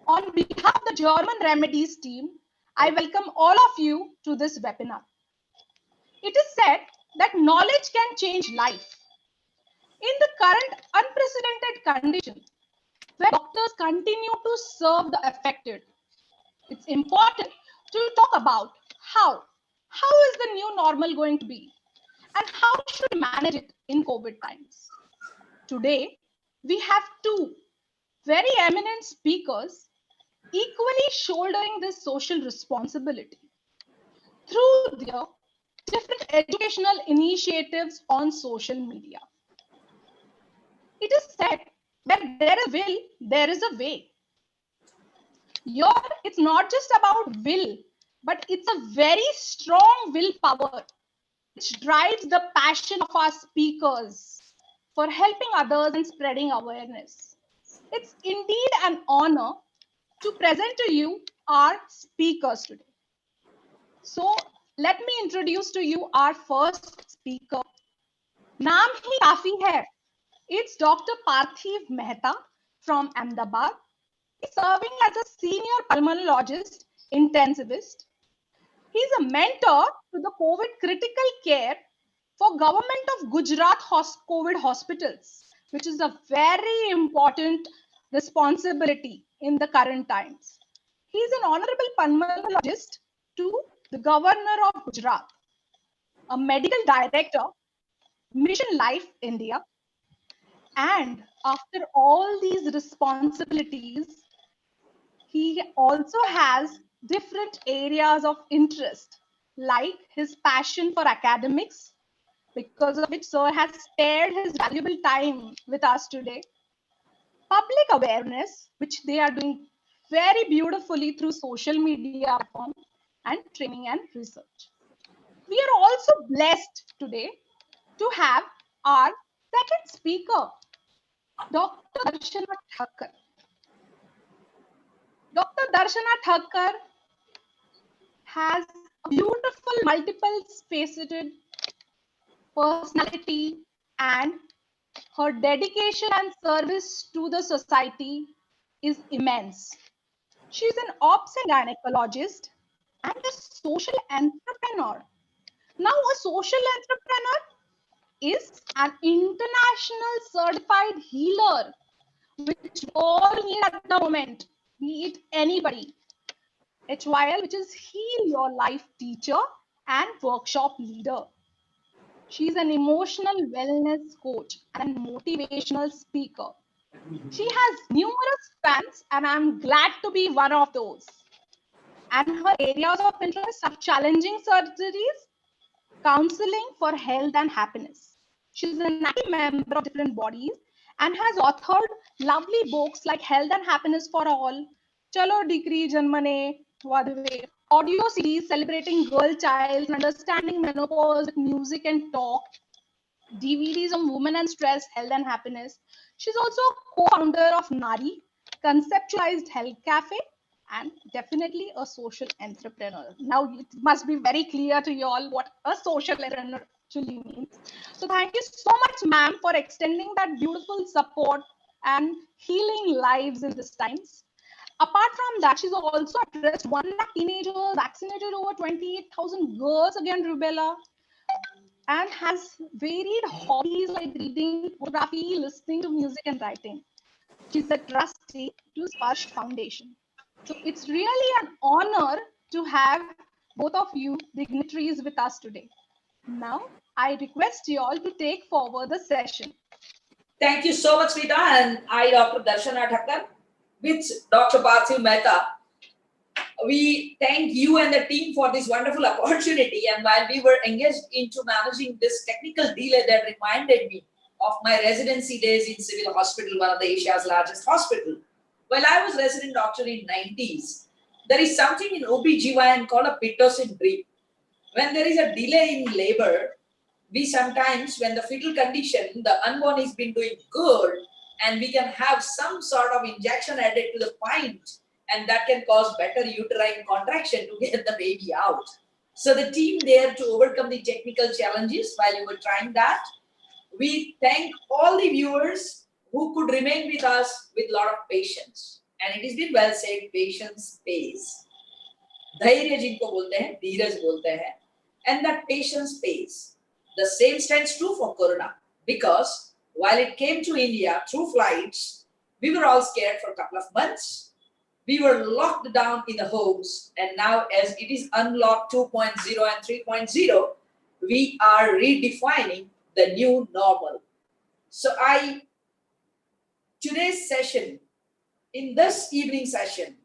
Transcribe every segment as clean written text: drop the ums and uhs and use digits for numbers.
On behalf of the German Remedies team, I welcome all of you to this webinar. It is said that knowledge can change life. In the current unprecedented condition, where doctors continue to serve the affected, it's important to talk about how is the new normal going to be and how should we manage it in COVID times. Today, we have two very eminent speakers equally shouldering this social responsibility through their different educational initiatives on social media. It is said, where there is will, there is a way. Here, it's not just about will, but it's a very strong willpower which drives the passion of our speakers for helping others and spreading awareness. It's indeed an honor to present to you our speakers today. So let me introduce to you our first speaker. नाम ही काफी है. It's Dr. Parthiv Mehta from Ahmedabad. He's serving as a senior pulmonologist, intensivist. He's a mentor to the COVID critical care for Government of Gujarat COVID hospitals, which is a very important responsibility in the current times. He's an honorable pulmonologist to the Governor of Gujarat, a medical director, Mission Life India. And after all these responsibilities, he also has different areas of interest, like his passion for academics, because of which Sir has spared his valuable time with us today. Public awareness, which they are doing very beautifully through social media platforms and training and research. We are also blessed today to have our second speaker, Dr. Darshana Tucker. Dr. Darshana Tucker has a beautiful, multiple-faceted personality, and her dedication and service to the society is immense. She's an ops and gynecologist and a social entrepreneur. Now, a social entrepreneur is an international certified healer, which we all need at the moment, be it anybody. HYL, which is Heal Your Life teacher and workshop leader. She's an emotional wellness coach and motivational speaker. She has numerous fans, and I'm glad to be one of those. And her areas of interest are challenging surgeries, counseling for health and happiness. She's an active member of different bodies and has authored lovely books like Health and Happiness for All, Chalo Dikri Janmane Vadve, audio series celebrating girl child and understanding menopause with music and talk, DVDs on women and stress, health and happiness. She's also a co-founder of Nari, conceptualized health cafe, and definitely a social entrepreneur. Now it must be very clear to you all what a social entrepreneur actually means. So thank you so much, ma'am, for extending that beautiful support and healing lives in these times. Apart from that, she's also addressed 1 lakh teenagers, vaccinated over 28,000 girls against rubella, and has varied hobbies like reading, photography, listening to music, and writing. She's a trustee to Sparsh Foundation. So it's really an honor to have both of you dignitaries with us today. Now, I request you all to take forward the session. Thank you so much, Rita. And I, Dr. Darshana Tucker, with Dr. Parthiv Mehta, we thank you and the team for this wonderful opportunity. And while we were engaged into managing this technical delay, that reminded me of my residency days in Civil Hospital, one of the Asia's largest hospital. While I was resident doctor in 90s, there is something in OB/GYN called a Pitocin dream. When there is a delay in labor, we sometimes, when the fetal condition, the unborn has been doing good, and we can have some sort of injection added to the point, and that can cause better uterine contraction to get the baby out. So the team there to overcome the technical challenges while you were trying that. We thank all the viewers who could remain with us with a lot of patience. and it has been well said, patience pays. धैर्य जिनको बोलते हैं, धीरज बोलते हैं, and that patience pays. The same stands true for Corona, because while it came to India through flights, we were all scared for a couple of months. We were locked down in the homes, and now as it is unlocked 2.0 and 3.0, we are redefining the new normal. So today's session, in this evening session,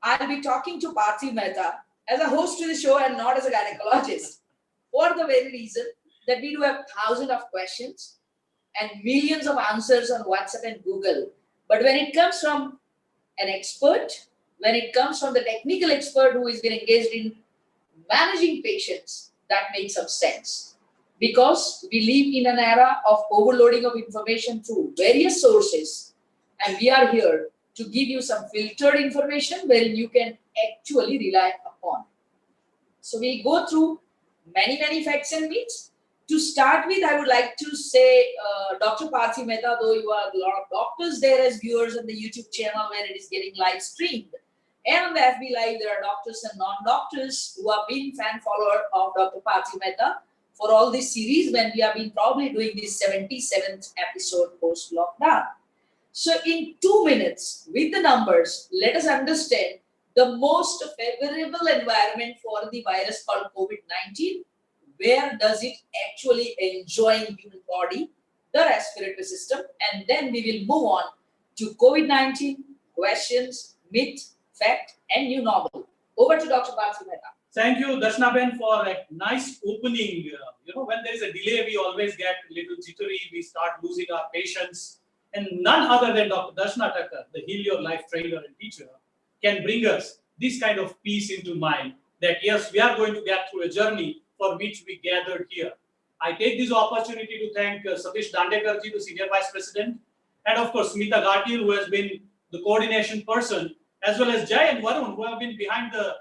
I'll be talking to Parthiv Mehta as a host to the show and not as a gynecologist, for the very reason that we do have thousands of questions and millions of answers on WhatsApp and Google. But when it comes from an expert, when it comes from the technical expert who has been engaged in managing patients, that makes some sense. Because we live in an era of overloading of information through various sources, and we are here to give you some filtered information wherein you can actually rely upon. So we go through many facts and myths. To start with, I would like to say, Dr. Parthiv Mehta, though you are a lot of doctors there as viewers on the YouTube channel where it is getting live streamed, and on the FB Live, there are doctors and non-doctors who have been fan follower of Dr. Parthiv Mehta for all this series when we have been probably doing this 77th episode post-lockdown. So in 2 minutes, with the numbers, let us understand the most favorable environment for the virus called COVID-19. Where does it actually enjoy in human body, the respiratory system, and then we will move on to COVID-19, questions, myth, fact, and new normal. Over to Dr. Parthiv Mehta. Thank you, Darshana, for a nice opening. When there is a delay, we always get a little jittery. We start losing our patience. And none other than Dr. Darshana Tucker, the Heal Your Life trainer and teacher, can bring us this kind of peace into mind that yes, we are going to get through a journey for which we gathered here. I take this opportunity to thank Satish Dandekarji, the Senior Vice President, and of course Smita Gatil, who has been the coordination person, as well as Jay and Varun, who have been behind the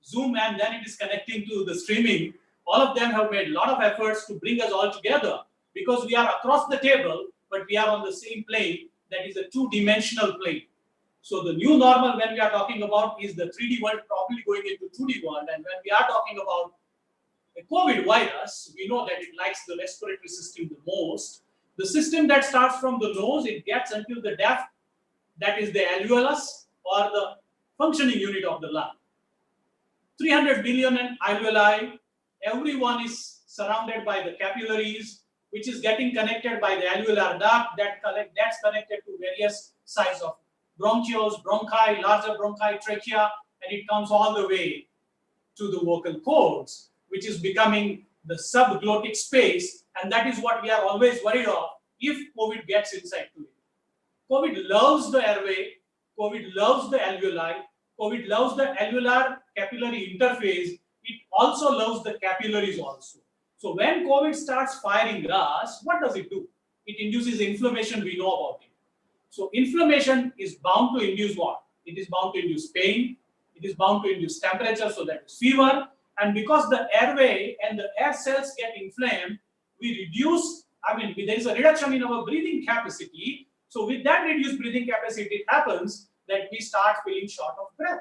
Zoom and then it is connecting to the streaming. All of them have made a lot of efforts to bring us all together because we are across the table, but we are on the same plane that is a two-dimensional plane. So the new normal when we are talking about is the 3D world probably going into 2D world, and when we are talking about a COVID virus, we know that it likes the respiratory system the most. The system that starts from the nose, it gets until the depth, that is the alveolus or the functioning unit of the lung. 300 billion alveoli, everyone is surrounded by the capillaries, which is getting connected by the alveolar duct that's connected to various size of bronchioles, bronchi, larger bronchi, trachea, and it comes all the way to the vocal cords, which is becoming the subglottic space, and that is what we are always worried of if COVID gets inside to it. COVID loves the airway, COVID loves the alveoli, COVID loves the alveolar capillary interface, it also loves the capillaries also. So when COVID starts firing us, what does it do? It induces inflammation, we know about it. So inflammation is bound to induce what? It is bound to induce pain, it is bound to induce temperature, so that is fever. And because the airway and the air cells get inflamed, we reduce, there is a reduction in our breathing capacity. So with that reduced breathing capacity, it happens that we start feeling short of breath.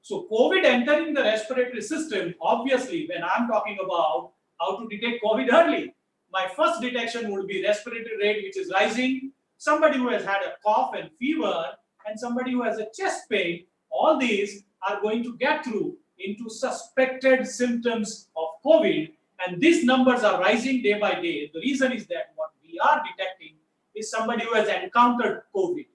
So COVID entering the respiratory system, obviously, when I'm talking about how to detect COVID early, my first detection would be respiratory rate, which is rising, somebody who has had a cough and fever, and somebody who has a chest pain. All these are going to get through into suspected symptoms of COVID, and these numbers are rising day by day. The reason is that what we are detecting is somebody who has encountered COVID.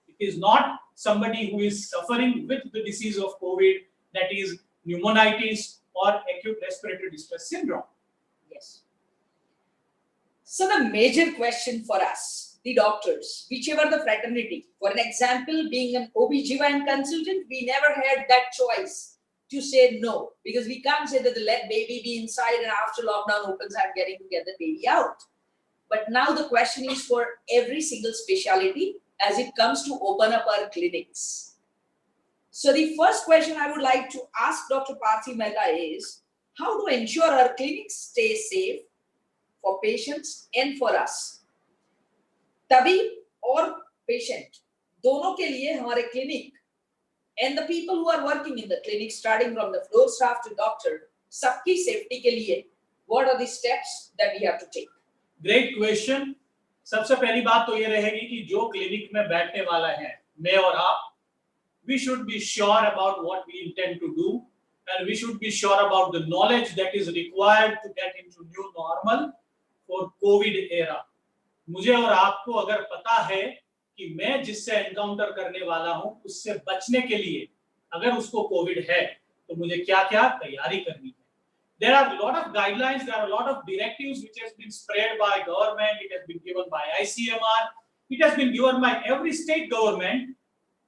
It is not somebody who is suffering with the disease of COVID, that is pneumonitis or acute respiratory distress syndrome. Yes. So the major question for us, the doctors, whichever the fraternity, for an example, being an OB/GYN consultant, we never had that choice to say no, because we can't say that let baby be inside and after lockdown opens, I'm getting to get the baby out. But now the question is for every single specialty as it comes to open up our clinics. So the first question I would like to ask Dr. Parthiv Mehta is, how to ensure our clinics stay safe for patients and for us? Tabib or patient, दोनों के लिए हमारे clinic and the people who are working in the clinic, starting from the floor staff to doctor, सबकी safety के लिए what are the steps that we have to take? Great question. सबसे पहली बात तो ये रहेगी कि जो क्लिनिक में बैठने वाला है, मैं और आप, we should be sure about what we intend to do, and we should be sure about the knowledge that is required to get into new normal for COVID era. मुझे और आपको अगर पता है कि मैं जिससे एनकाउंटर करने वाला हूं उससे बचने के लिए अगर उसको कोविड है तो मुझे क्या-क्या तैयारी करनी है. There are a lot of guidelines, there are a lot of directives which has been spread by government, it has been given by ICMR, it has been given by every state government.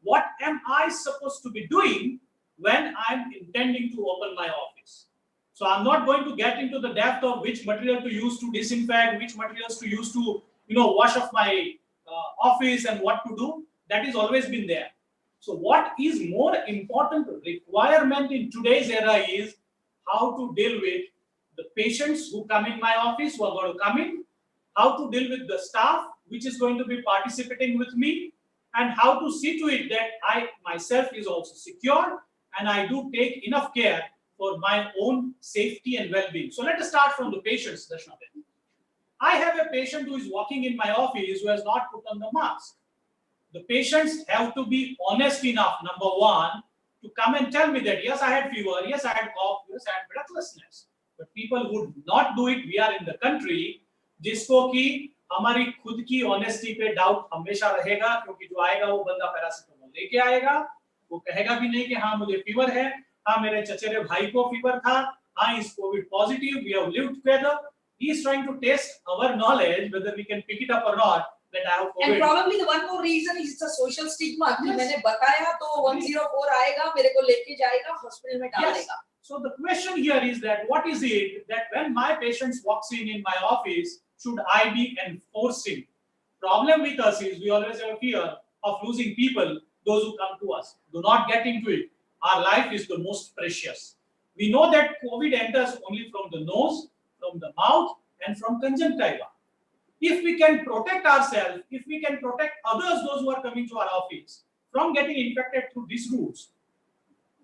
What am I supposed to be doing when I'm intending to open my office? So I'm not going to get into the depth of which material to use to disinfect, which materials to use to wash off my office and what to do. That has always been there. So what is more important requirement in today's era is how to deal with the patients who come in my office, who are going to come in, how to deal with the staff which is going to be participating with me, and how to see to it that I myself is also secure and I do take enough care for my own safety and well-being. So let us start from the patients, Darshana. I have a patient who is walking in my office who has not put on the mask. The patients have to be honest enough, number one, to come and tell me that yes, I had fever, yes, I had cough, yes, I had breathlessness. But people would not do it. We are in the country जिसको कि हमारी खुद की honesty पे doubt हमेशा रहेगा, क्योंकि जो आएगा वो बंदा पैरासिटामोल लेके आएगा, वो कहेगा भी नहीं कि हाँ मुझे फीवर है, हाँ मेरे चचेरे भाई को फीवर था, हाँ is COVID positive, we have lived together. He is trying to test our knowledge whether we can pick it up or not that I have COVID. And probably the one more reason is the social stigma. कि मैंने बताया तो 104 आएगा, मेरे को लेके जाएगा, hospital में डाल देगा. So the question here is that what is it that when my patient walks in my office, should I be enforcing? Problem with us is we always have fear of losing people, those who come to us. Do not get into it. Our life is the most precious. We know that COVID enters only from the nose, from the mouth, and from conjunctiva. If we can protect ourselves, if we can protect others, those who are coming to our office, from getting infected through these routes,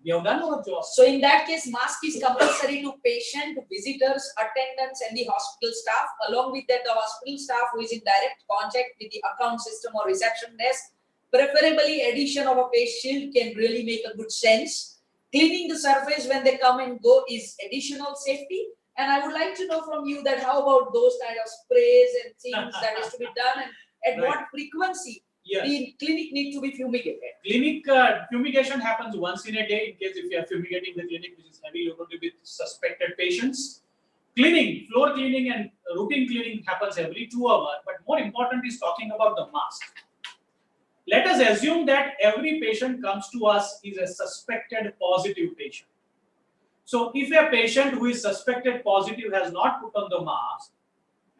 we have done our job. So in that case, mask is compulsory to patient, visitors, attendants, and the hospital staff. Along with that, the hospital staff who is in direct contact with the account system or reception desk. Preferably, addition of a face shield can really make a good sense. Cleaning the surface when they come and go is additional safety. And I would like to know from you that how about those kind of sprays and things that is to be done, and at Right. what frequency Yes. the clinic need to be fumigated? Clinic fumigation happens once in a day in case if you are fumigating the clinic which is heavy, you're going to be with suspected patients. Cleaning, floor cleaning and routine cleaning happens every 2 hours, but more important is talking about the mask. Let us assume that every patient comes to us is a suspected positive patient. So if a patient who is suspected positive has not put on the mask,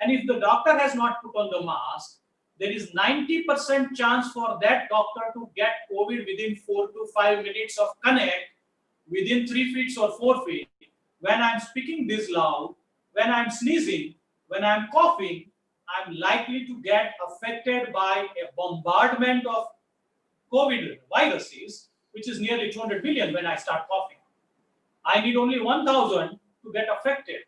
and if the doctor has not put on the mask, there is 90% chance for that doctor to get COVID within 4 to 5 minutes of connect, within 3 feet or 4 feet. When I'm speaking this loud, when I'm sneezing, when I'm coughing, I'm likely to get affected by a bombardment of COVID viruses, which is nearly 200 billion when I start coughing. I need only 1,000 to get affected.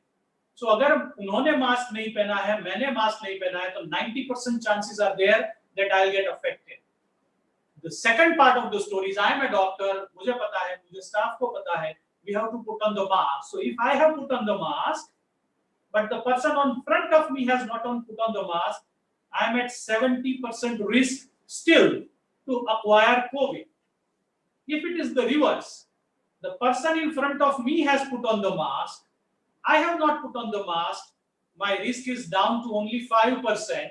So अगर उन्होंने mask नहीं पहना है, मैंने mask नहीं पहना है, तो 90% chances are there that I'll get affected. The second part of the story is I am a doctor, मुझे पता है, मुझे staff को पता है, we have to put on the mask. So if I have put on the mask, but the person on front of me has not put on the mask, I am at 70% risk still to acquire COVID. If it is the reverse, the person in front of me has put on the mask, I have not put on the mask, my risk is down to only 5%.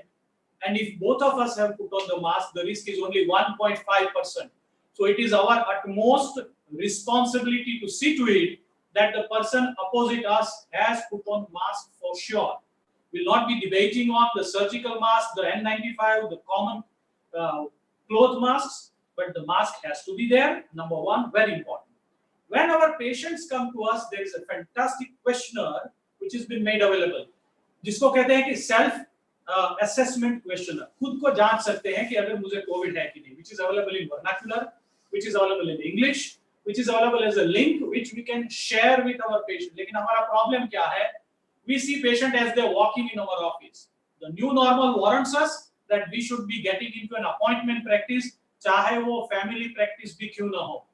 And if both of us have put on the mask, the risk is only 1.5%. So it is our utmost responsibility to see to it that the person opposite us has put on mask for sure. We'll not be debating on the surgical mask, the N95, the common cloth masks, but the mask has to be there. Number one, very important. When our patients come to us, there is a fantastic questionnaire which has been made available. जिसको कहते हैं कि self assessment questionnaire. खुद को जांच सकते हैं कि अगर मुझे कोविड है कि नहीं, which is available in vernacular, which is available in English, which is available as a link which we can share with our patient. लेकिन हमारा problem क्या है? We see patient as they walking in our office. The new normal warrants us that we should be getting into an appointment practice, चाहे वो family practice भी क्यों ना हो.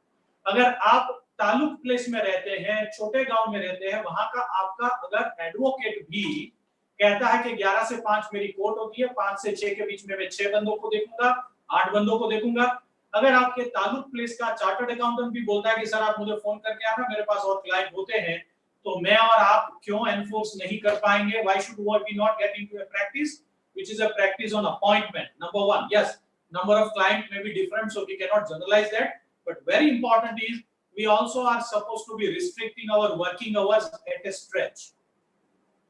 अगर आप तालुक प्लेस में रहते हैं, छोटे गांव में रहते हैं, वहां का आपका अगर एडवोकेट भी कहता है कि 11 से 5 मेरी कोर्ट होती है, 5 से 6 के बीच में मैं 6 बंदों को देखूंगा, 8 बंदों को देखूंगा, अगर आपके तालुक प्लेस का चार्टर्ड अकाउंटेंट भी बोलता है कि सर आप मुझे फोन करके आना, मेरे पास और क्लाइंट होते हैं, तो मैं और आप क्यों एनफोर्स नहीं कर पाएंगे? Why should we not get into a practice which is a practice on appointment? Number one, yes, number of clients may be different, so we cannot generalize that, but very important is we also are supposed to be restricting our working hours at a stretch.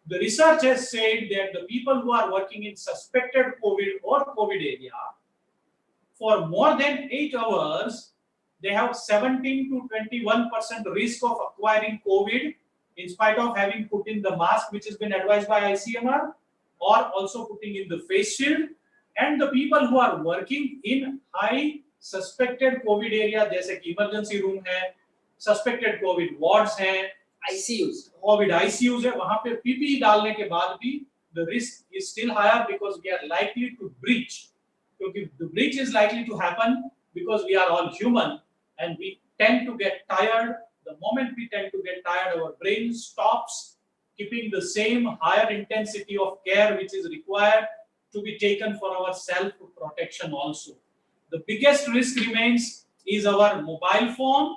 The research has said that the people who are working in suspected COVID or COVID area, for more than 8 hours, they have 17 to 21% risk of acquiring COVID in spite of having put in the mask, which has been advised by ICMR, or also putting in the face shield. And the people who are working in high suspected COVID area, जैसे कि emergency room है, suspected COVID wards हैं, ICUs, COVID ICUs है, वहाँ पे PPE डालने के बाद भी the risk is still higher because we are likely to breach. क्योंकि the breach is likely to happen because we are all human and we tend to get tired. The moment we tend to get tired, our brain stops keeping the same higher intensity of care which is required to be taken for our self protection also. The biggest risk remains is our mobile phone,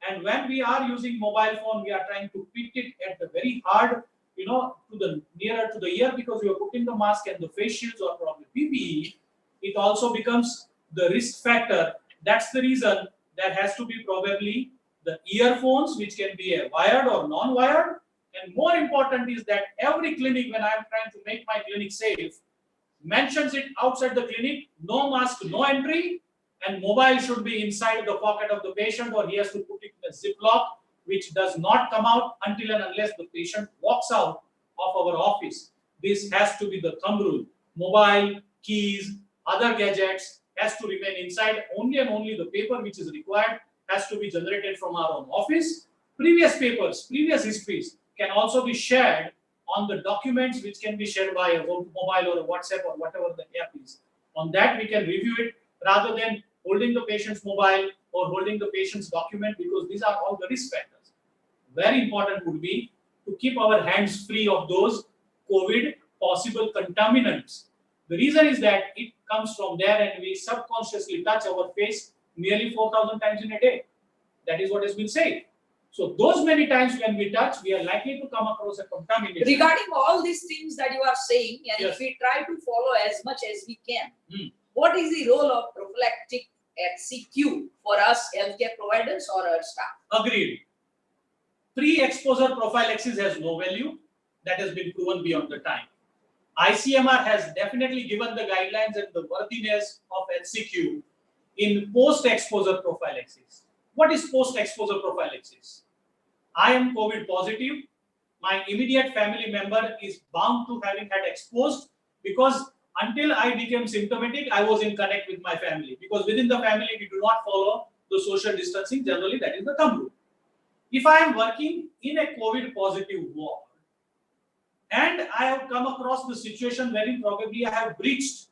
and when we are using mobile phone, we are trying to fit it at the very hard, to the nearer to the ear because we are putting the mask and the face shields or probably PPE. It also becomes the risk factor. That's the reason there has to be probably the earphones, which can be a wired or non-wired. And more important is that every clinic, when I am trying to make my clinic safe, mentions it outside the clinic, no mask, no entry, and mobile should be inside the pocket of the patient, or he has to put it in a ziplock, which does not come out until and unless the patient walks out of our office. This has to be the thumb rule. Mobile, keys, other gadgets has to remain inside. Only and only the paper which is required has to be generated from our own office. Previous papers, previous histories can also be shared on the documents which can be shared by a mobile or a WhatsApp or whatever the app is. On that we can review it rather than holding the patient's mobile or holding the patient's document, because these are all the risk factors. Very important would be to keep our hands free of those COVID possible contaminants. The reason is that it comes from there and we subconsciously touch our face nearly 4,000 times in a day. That is what has been said. So those many times when we touch, we are likely to come across a contamination. Regarding all these things that you are saying, and Yes. if we try to follow as much as we can, what is the role of prophylactic HCQ for us healthcare providers or our staff? Agreed. Pre-exposure prophylaxis has no value. That has been proven beyond the time. ICMR has definitely given the guidelines and the worthiness of HCQ in post-exposure prophylaxis. What is post-exposure prophylaxis? I am COVID positive. My immediate family member is bound to having had exposed, because until I became symptomatic, I was in connect with my family, because within the family we do not follow the social distancing. Generally, that is the thumb rule. If I am working in a COVID positive ward and I have come across the situation wherein probably I have breached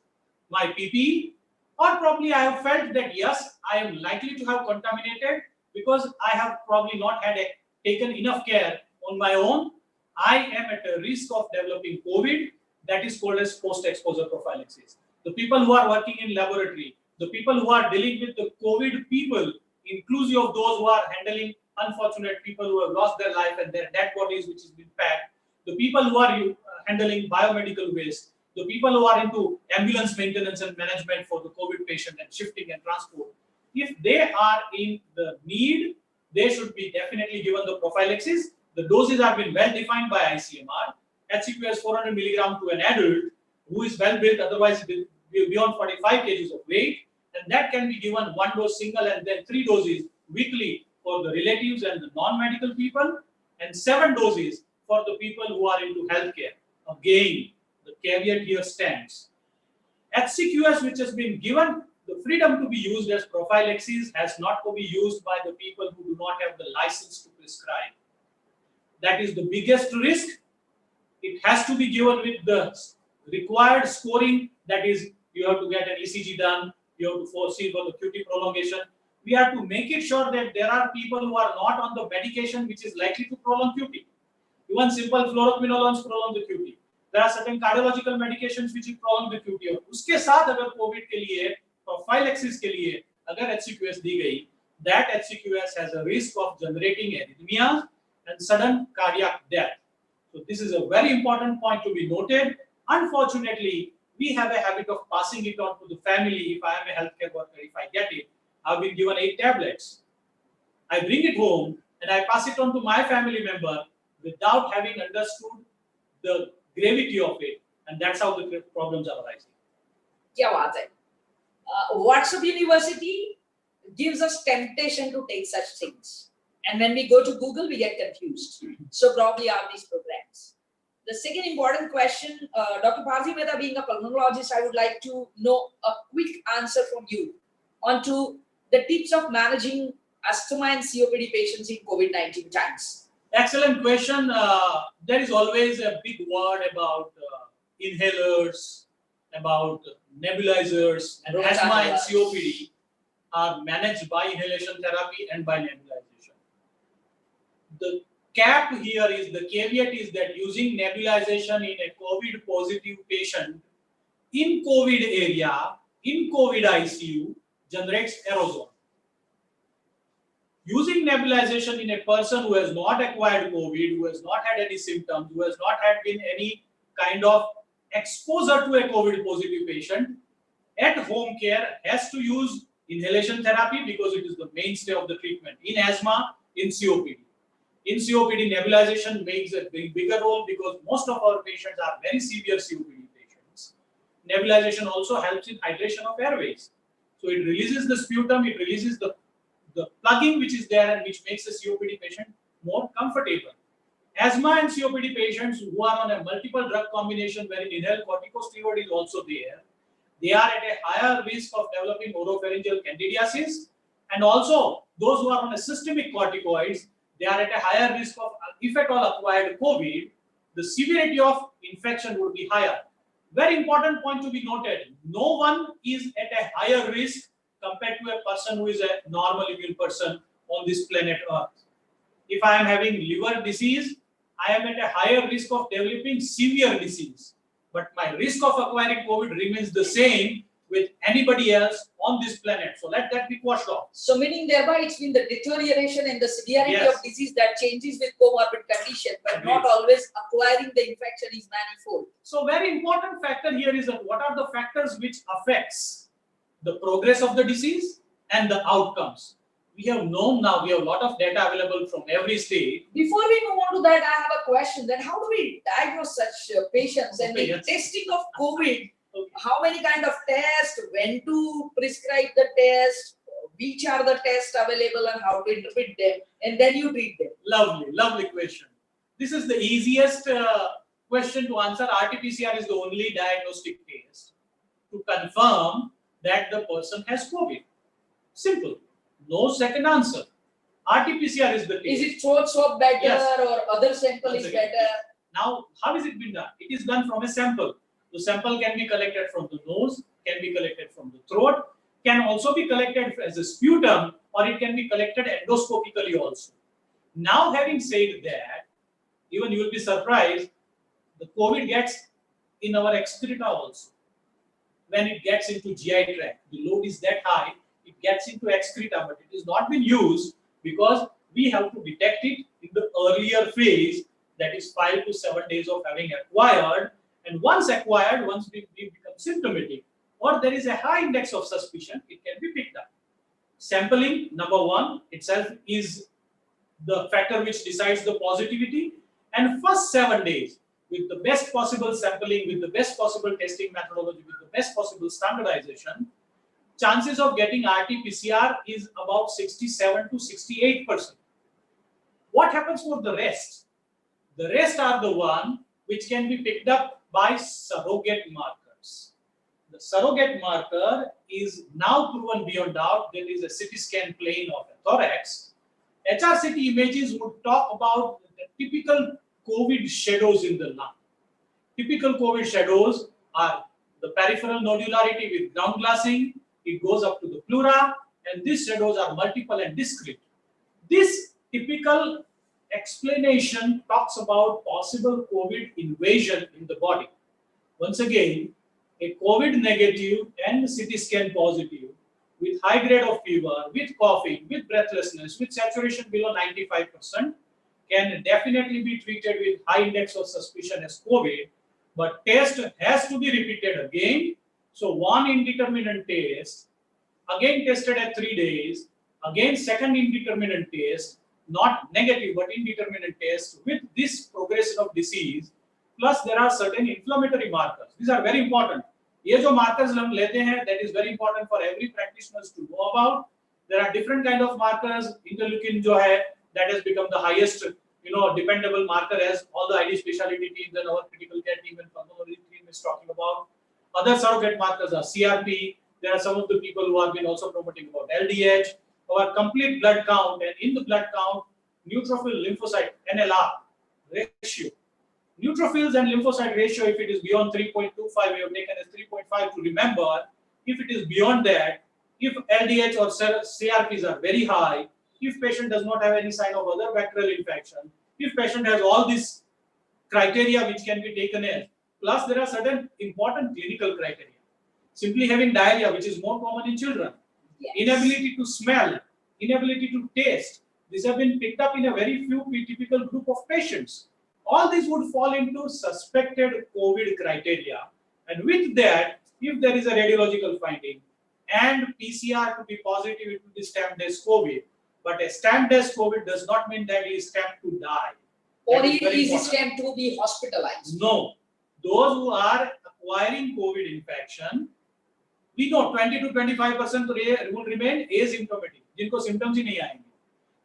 my PPE, or probably I have felt that yes, I am likely to have contaminated because I have probably not had taken enough care on my own, I am at a risk of developing COVID. That is called as post-exposure prophylaxis. The people who are working in laboratory, the people who are dealing with the COVID people, inclusive of those who are handling unfortunate people who have lost their life and their dead bodies which has been packed, the people who are handling biomedical waste, the people who are into ambulance maintenance and management for the COVID patient and shifting and transport, if they are in the need, they should be definitely given the prophylaxis. The doses have been well defined by ICMR. HCQ has 400 milligram to an adult who is well built, otherwise beyond 45 kgs of weight, and that can be given 1 dose single and then 3 doses weekly for the relatives and the non-medical people, and 7 doses for the people who are into healthcare. Again, The caveat here stands. HCQS, which has been given the freedom to be used as prophylaxis, has not to be used by the people who do not have the license to prescribe. That is the biggest risk. It has to be given with the required scoring. That is, you have to get an ECG done, you have to foresee for the QT prolongation. We have to make it sure that there are people who are not on the medication which is likely to prolong QT. Even simple fluoroquinolones prolong the QT. There are certain cardiological medications which will prolong the QT. और उसके साथ अगर Covid के लिए prophylaxis के लिए अगर HCQS दी गई, that HCQS has a risk of generating arrhythmias and sudden cardiac death. So this is a very important point to be noted. Unfortunately, we have a habit of passing it on to the family. If I am a healthcare worker, if I get it, I've been given 8 tablets. I bring it home and I pass it on to my family member without having understood the gravity of it, and that's how the problems are arising. क्या बात है? WhatsApp University gives us temptation to take such things, and when we go to Google, we get confused. So probably are these programs. The second important question, Dr. Parthiv Mehta, being a pulmonologist, I would like to know a quick answer from you onto the tips of managing asthma and COPD patients in COVID-19 times. Excellent question. There is always a big word about inhalers, about nebulizers, and asthma and COPD are managed by inhalation therapy and by nebulization. The cap here is, the caveat is that using nebulization in a COVID positive patient in COVID area, in COVID ICU, generates aerosol. Using nebulization in a person who has not acquired COVID, who has not had any symptoms, who has not had been any kind of exposure to a COVID positive patient, at home care has to use inhalation therapy because it is the mainstay of the treatment in asthma, in COPD. In COPD, nebulization makes a bigger role because most of our patients are very severe COPD patients. Nebulization also helps in hydration of airways. So it releases the sputum, it releases the plugging which is there and which makes a COPD patient more comfortable. Asthma and COPD patients who are on a multiple drug combination wherein inhaled corticosteroid is also there, they are at a higher risk of developing oropharyngeal candidiasis, and also those who are on a systemic corticoids, they are at a higher risk of, if at all acquired COVID, the severity of infection would be higher. Very important point to be noted, no one is at a higher risk compared to a person who is a normal immune person on this planet Earth. If I am having liver disease, I am at a higher risk of developing severe disease. But my risk of acquiring COVID remains the same with anybody else on this planet. So let that be quashed off. So meaning thereby it's been the deterioration and the severity Yes. of disease that changes with comorbid condition, but not always acquiring the infection is manifold. So very important factor here is that what are the factors which affects the progress of the disease and the outcomes. We have known now, we have a lot of data available from every state. Before we move on to that, I have a question. Then how do we diagnose such patients? And Okay, in yes. testing of COVID, Okay. how many kind of tests, when to prescribe the test, which are the tests available and how to interpret them, and then you treat them. Lovely question. This is the easiest question to answer. RT-PCR is the only diagnostic test to confirm that the person has COVID. Simple. No second answer. RT-PCR is the test. Is it throat swab better Yes. or other sample Once is again. better? Now, how is it been done? It is done from a sample. The sample can be collected from the nose, can be collected from the throat, can also be collected as a sputum, or it can be collected endoscopically also. Now, having said that, even you will be surprised, the COVID gets in our excreta also. When it gets into GI tract, the load is that high, it gets into excreta, but it is not been used because we have to detect it in the earlier phase, that is 5 to 7 days of having acquired. And once acquired, once we become symptomatic, or there is a high index of suspicion, it can be picked up. Sampling, number one, itself is the factor which decides the positivity. And first 7 days, with the best possible sampling, with the best possible testing methodology, with the best possible standardization, chances of getting RT-PCR is about 67 to 68%. What happens for the rest? The rest are the one which can be picked up by surrogate markers. The surrogate marker is now proven beyond doubt. There is a CT scan plane of a thorax. HRCT images would talk about the typical COVID shadows in the lung. Typical COVID shadows are the peripheral nodularity with ground glassing. It goes up to the pleura, and these shadows are multiple and discrete. This typical explanation talks about possible COVID invasion in the body. Once again, a COVID negative and CT scan positive with high grade of fever, with coughing, with breathlessness, with saturation below 95% can definitely be treated with high index of suspicion as COVID, but test has to be repeated again. So one indeterminate test, again tested at 3 days, again second indeterminate test, not negative but indeterminate test with this progression of disease, plus there are certain inflammatory markers. These are very important. ये जो markers हम लेते हैं, that is very important for every practitioner to know about. There are different kind of markers. Interleukin जो है, that has become the highest, dependable marker, as all the ID specialty teams and our critical care team and pulmonary team is talking about. Other surrogate markers are CRP. There are some of the people who have been also promoting about LDH, our complete blood count, and in the blood count, neutrophil lymphocyte NLR ratio. Neutrophils and lymphocyte ratio, if it is beyond 3.25, we have taken as 3.5 to remember. If it is beyond that, if LDH or CRPs are very high, if patient does not have any sign of other bacterial infection, if patient has all these criteria which can be taken as, plus there are certain important clinical criteria. Simply having diarrhea, which is more common in children, yes. Inability to smell, inability to taste, these have been picked up in a very few typical group of patients. All these would fall into suspected COVID criteria, and with that, if there is a radiological finding and PCR to be positive, it will be stamped as COVID. But a stamped as COVID does not mean that he is stamped to die. Or he is stamped to be hospitalized. No. Those who are acquiring COVID infection, we know 20 to 25% will remain asymptomatic, जिनको symptoms ही नहीं आएंगे.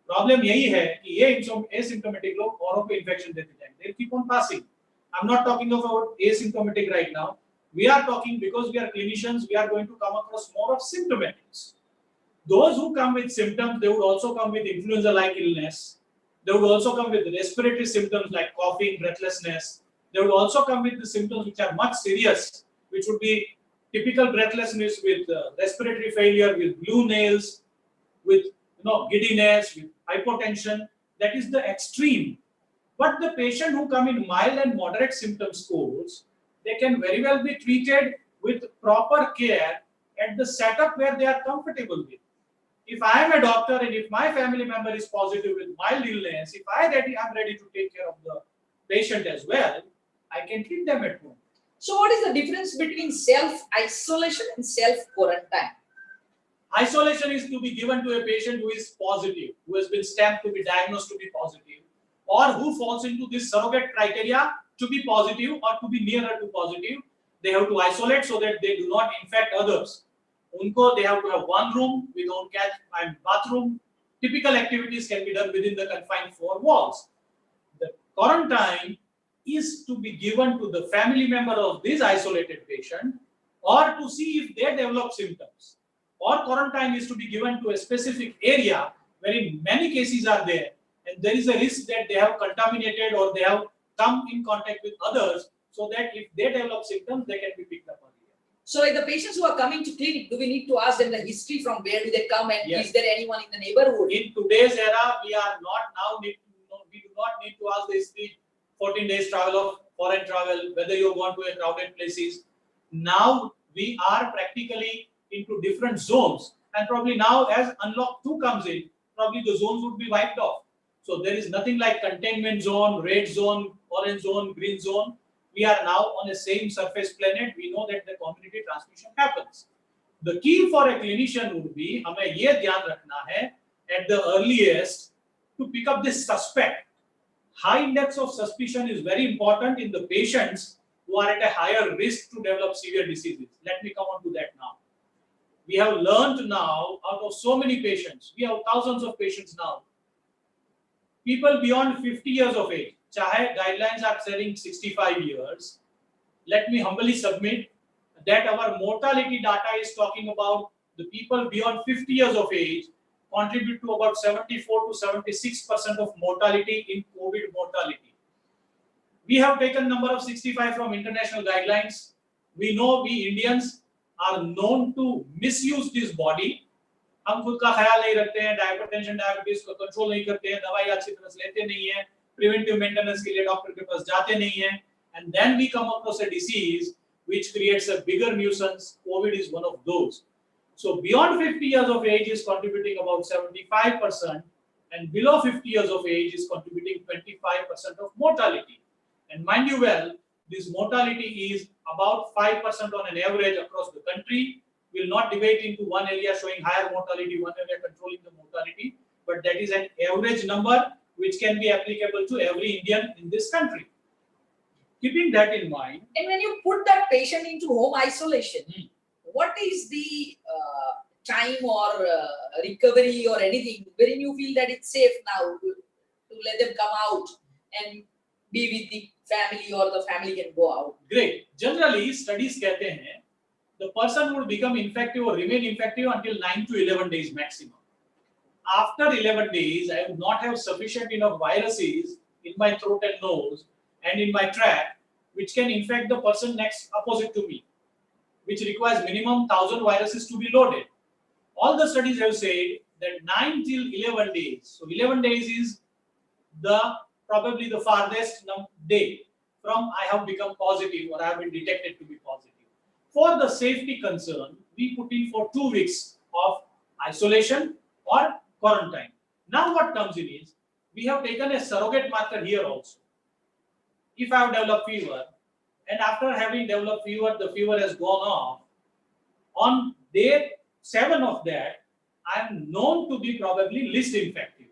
Problem यही है कि ये asymptomatic लोग औरों को infection देते जाएंगे. They'll keep on passing. I'm not talking about asymptomatic right now. We are talking, because we are clinicians, we are going to come across more of symptomatics. Those who come with symptoms, they would also come with influenza-like illness. They would also come with respiratory symptoms like coughing, breathlessness. They would also come with the symptoms which are much serious, which would be typical breathlessness with respiratory failure, with blue nails, with giddiness, with hypotension. That is the extreme. But the patient who come in mild and moderate symptom scores, they can very well be treated with proper care at the setup where they are comfortable with. If I am a doctor and if my family member is positive with mild illness, if I am ready to take care of the patient as well, I can treat them at home. So what is the difference between self-isolation and self-quarantine? Isolation is to be given to a patient who is positive, who has been stamped to be diagnosed to be positive, or who falls into this surrogate criteria to be positive or to be nearer to positive. They have to isolate so that they do not infect others. Unko, they have to have one room with own cat and bathroom. Typical activities can be done within the confined four walls. The quarantine is to be given to the family member of this isolated patient, or to see if they develop symptoms. Or quarantine is to be given to a specific area wherein many cases are there, and there is a risk that they have contaminated or they have come in contact with others, so that if they develop symptoms, they can be picked up earlier. So like the patients who are coming to clinic, do we need to ask them the history, from where do they come, and yes. Is there anyone in the neighborhood? In today's era, we are not now we do not need to ask the history, 14 days travel of foreign travel, whether you have gone to a crowded places. Now we are practically into different zones, and probably now as unlock 2 comes in, probably the zones would be wiped off. So there is nothing like containment zone, red zone, orange zone, green zone. We are now on a same surface planet. We know that the community transmission happens. The key for a clinician would be, हमें ये ध्यान रखना है at the earliest to pick up this suspect. High index of suspicion is very important in the patients who are at a higher risk to develop severe diseases. Let me come on to that now. We have learned now, out of so many patients, we have thousands of patients now. People beyond 50 years of age, चाहे guidelines are saying 65 years, let me humbly submit that our mortality data is talking about the people beyond 50 years of age contribute to about 74 to 76% of mortality in COVID mortality. We have taken number of 65 from international guidelines. We know we Indians are known to misuse this body. हम खुद का ख्याल नहीं रखते हैं, hypertension diabetes को control नहीं करते हैं, दवाई अच्छी तरह से लेते नहीं हैं, प्रिवेंटिव मेंटेनेंस के लिए डॉक्टर के पास जाते नहीं हैं, and then we come across a disease which creates a bigger nuisance. COVID is one of those. So beyond 50 years of age is contributing about 75%, and below 50 years of age is contributing 25% of mortality. And mind you well, this mortality is about 5% on an average across the country. We'll not debate into one area showing higher mortality, one area controlling the mortality, but that is an average number which can be applicable to every Indian in this country. Keeping that in mind, And when you put that patient into home isolation, what is the time or recovery or anything wherein you feel that it's safe now to let them come out and be with the family, or the family can go out? great. Generally, studies कहते हैं the person would become infective or remain infective until 9 to 11 days maximum. After 11 days, I would not have sufficient enough viruses in my throat and nose and in my tract, which can infect the person next opposite to me, which requires minimum 1000 viruses to be loaded. All the studies have said that 9 till 11 days. So 11 days is probably the farthest day from I have become positive or I have been detected to be positive. For the safety concern, we put in for 2 weeks of isolation or quarantine. Now what comes in is, we have taken a surrogate marker here also. If I have developed fever, and after having developed fever, the fever has gone off, on day 7 of that, I am known to be probably least infective.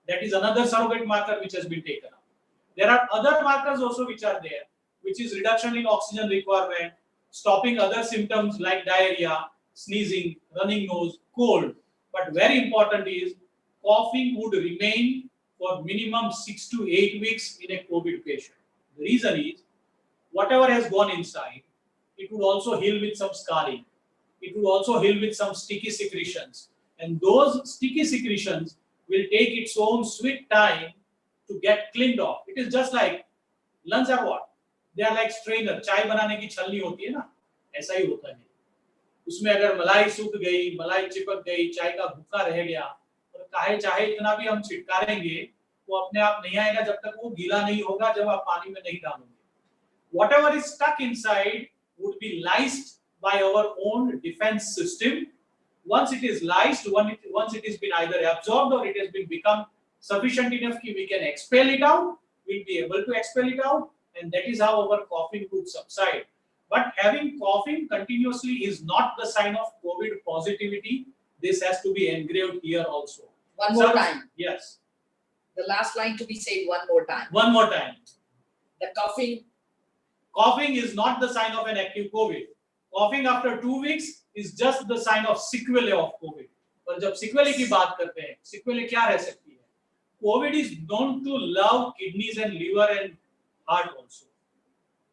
That is another surrogate marker which has been taken up. There are other markers also which are there, which is reduction in oxygen requirement, stopping other symptoms like diarrhea, sneezing, running nose, cold. But very important is, coughing would remain for minimum 6 to 8 weeks in a COVID patient. The reason is, whatever has gone inside, it would also heal with some scarring. It would also heal with some sticky secretions. And those sticky secretions will take its own sweet time to get cleaned off. It is just like, lungs are what? They are like strainer. चाय बनाने की छलनी होती है ना, ऐसा ही होता है. उसमें अगर मलाई सूख गई, मलाई चिपक गई, चाय का भुक्का रह गया, और चाहे इतना भी हम छिटकारेंगे, वो अपने आप नहीं आएगा जब तक वो गीला नहीं होगा, जब आप पानी में नहीं डालोगे. Whatever is stuck inside would be lysed by our own defense system. Once it is lysed, once it has been either absorbed or it has been become sufficient enough that we can expel it out, we'll be able to expel it out, and that is how our coughing would subside. But having coughing continuously is not the sign of COVID positivity. This has to be engraved here also. One more time. Yes. The last line to be said one more time. One more time. The coughing. Coughing is not the sign of an active COVID. Coughing after 2 weeks is just the sign of sequelae of COVID. पर जब sequelae की बात करते हैं, sequelae क्या रह सकती है? COVID is known to love kidneys and liver and heart also.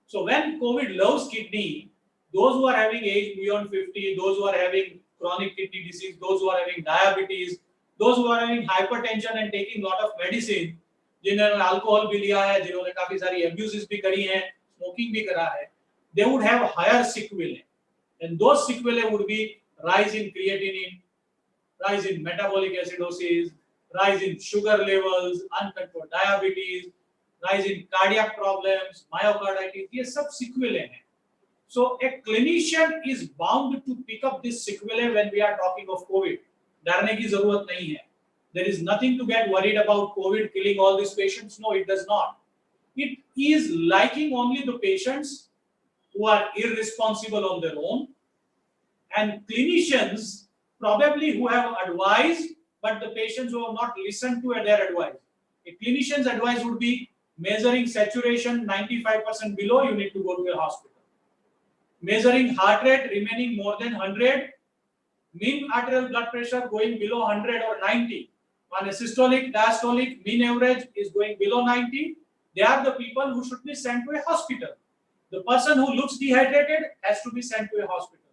So when COVID loves kidney, those who are having age beyond 50, those who are having chronic kidney disease, those who are having diabetes, those who are having hypertension and taking lot of medicine, जिन्होंने alcohol भी लिया है, जिन्होंने काफी सारी abuses भी करी हैं, smoking भी करा है, they would have higher sequelae, and those sequelae would be rise in creatinine, rise in metabolic acidosis, rise in sugar levels, uncontrolled diabetes, rise in cardiac problems, myocarditis. ये सब sequelae हैं. So a clinician is bound to pick up this sequelae when we are talking of COVID. डरने की जरूरत नहीं है. There is nothing to get worried about COVID killing all these patients. No, it does not. It is liking only the patients who are irresponsible on their own, and clinicians probably who have advised, but the patients who have not listened to their advice. A clinician's advice would be measuring saturation 95% below, you need to go to a hospital. Measuring heart rate remaining more than 100, mean arterial blood pressure going below 100 or 90. On a systolic, diastolic, mean average is going below 90. They are the people who should be sent to a hospital. The person who looks dehydrated has to be sent to a hospital.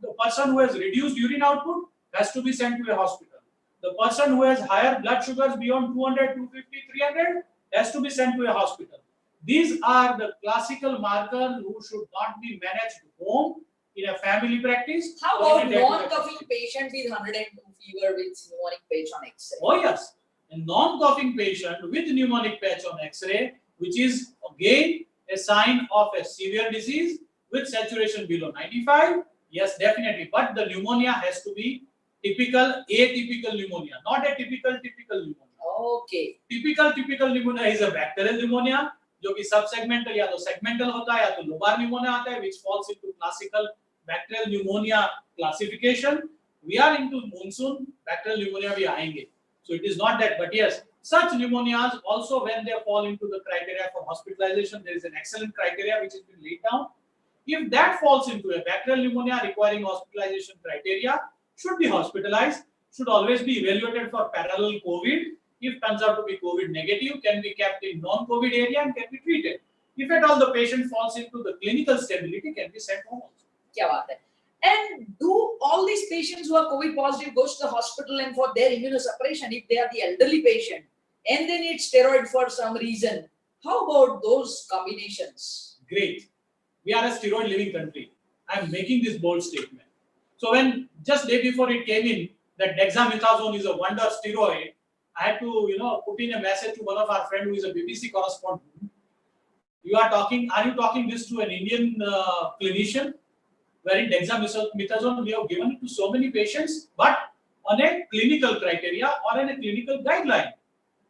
The person who has reduced urine output has to be sent to a hospital. The person who has higher blood sugars beyond 200, 250, 300 has to be sent to a hospital. These are the classical markers who should not be managed home in a family practice. How or in about a day-to-day non-coughing practice. patient with 102 fever with pneumonic patch on X-ray? Oh yes, a non-coughing patient with pneumonic patch on X-ray, which is again a sign of a severe disease with saturation below 95. Yes, definitely. But the pneumonia has to be typical atypical pneumonia, not a typical pneumonia. Okay. Typical pneumonia is a bacterial pneumonia, जो कि subsegmental या तो segmental होता है या तो lobar pneumonia आता है, which falls into classical bacterial pneumonia classification. We are into monsoon bacterial pneumonia भी आएंगे. So it is not that, but yes, such pneumonias also when they fall into the criteria for hospitalization, there is an excellent criteria which has been laid down. If that falls into a bacterial pneumonia requiring hospitalization criteria, should be hospitalized, should always be evaluated for parallel COVID. If turns out to be COVID negative, can be kept in non-COVID area and can be treated. If at all the patient falls into the clinical stability, can be sent home also. क्या बात है? And do all these patients who are COVID positive goes to the hospital and for their immunosuppression, if they are the elderly patient and they need steroid for some reason, how about those combinations? Great. We are a steroid living country. I am making this bold statement. So when just day before it came in that dexamethasone is a wonder steroid, I had to put in a message to one of our friend who is a BBC correspondent. Are you talking this to an Indian clinician? Wherein dexamethasone we have given it to so many patients, but on a clinical criteria or in a clinical guideline.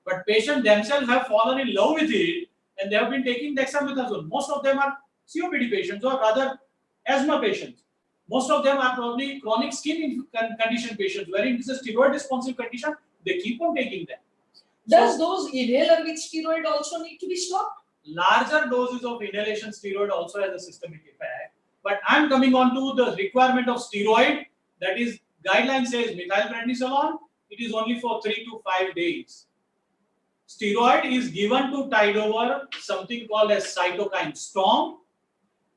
But patients themselves have fallen in love with it and they have been taking dexamethasone. Most of them are COPD patients or rather asthma patients. Most of them are probably chronic skin condition patients, wherein it's a steroid responsive condition, they keep on taking them. Does those inhaler with steroid also need to be stopped? Larger doses of inhalation steroid also has a systemic effect. But I'm coming on to the requirement of steroid, that is guideline says methylprednisolone, it is only for 3 to 5 days. Steroid is given to tide over something called as cytokine storm.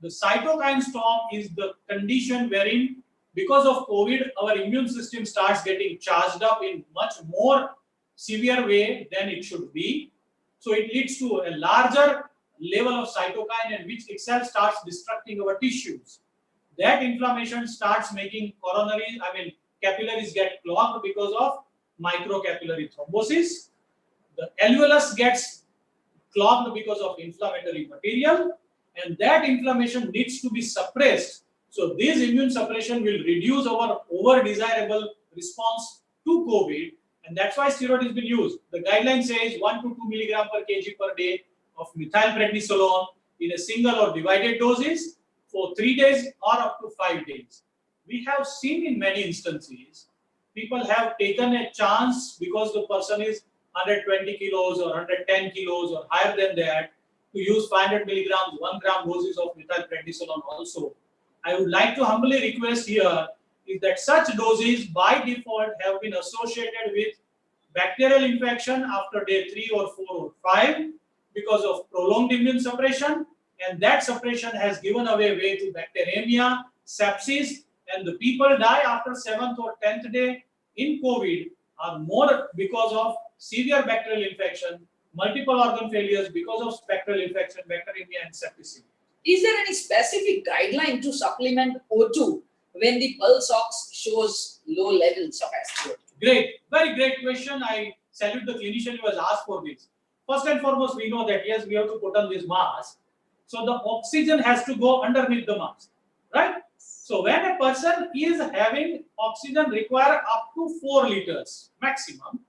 The cytokine storm is the condition wherein because of COVID, our immune system starts getting charged up in much more severe way than it should be. So it leads to a larger level of cytokine and which itself starts destructing our tissues. That inflammation starts making capillaries get clogged because of microcapillary thrombosis. The alveolus gets clogged because of inflammatory material and that inflammation needs to be suppressed. So this immune suppression will reduce our over desirable response to COVID and that's why steroid has been used. The guideline says 1 to 2 milligram per kg per day of methylprednisolone in a single or divided doses for 3 days or up to 5 days. We have seen in many instances, people have taken a chance because the person is 120 kilos or 110 kilos or higher than that to use 500 milligrams, 1 gram doses of methylprednisolone also. I would like to humbly request here is that such doses by default have been associated with bacterial infection after day 3 or 4 or 5 because of prolonged immune suppression and that suppression has given away way to bacteremia, sepsis and the people die after 7th or 10th day in COVID are more because of severe bacterial infection, multiple organ failures because of bacterial infection, bacteremia and septicemia. Is there any specific guideline to supplement O2 when the pulse ox shows low levels of SpO2? Great, very great question. I salute the clinician who has asked for this. First and foremost, we know that yes, we have to put on this mask. So the oxygen has to go underneath the mask, right? So when a person is having oxygen require up to 4 liters maximum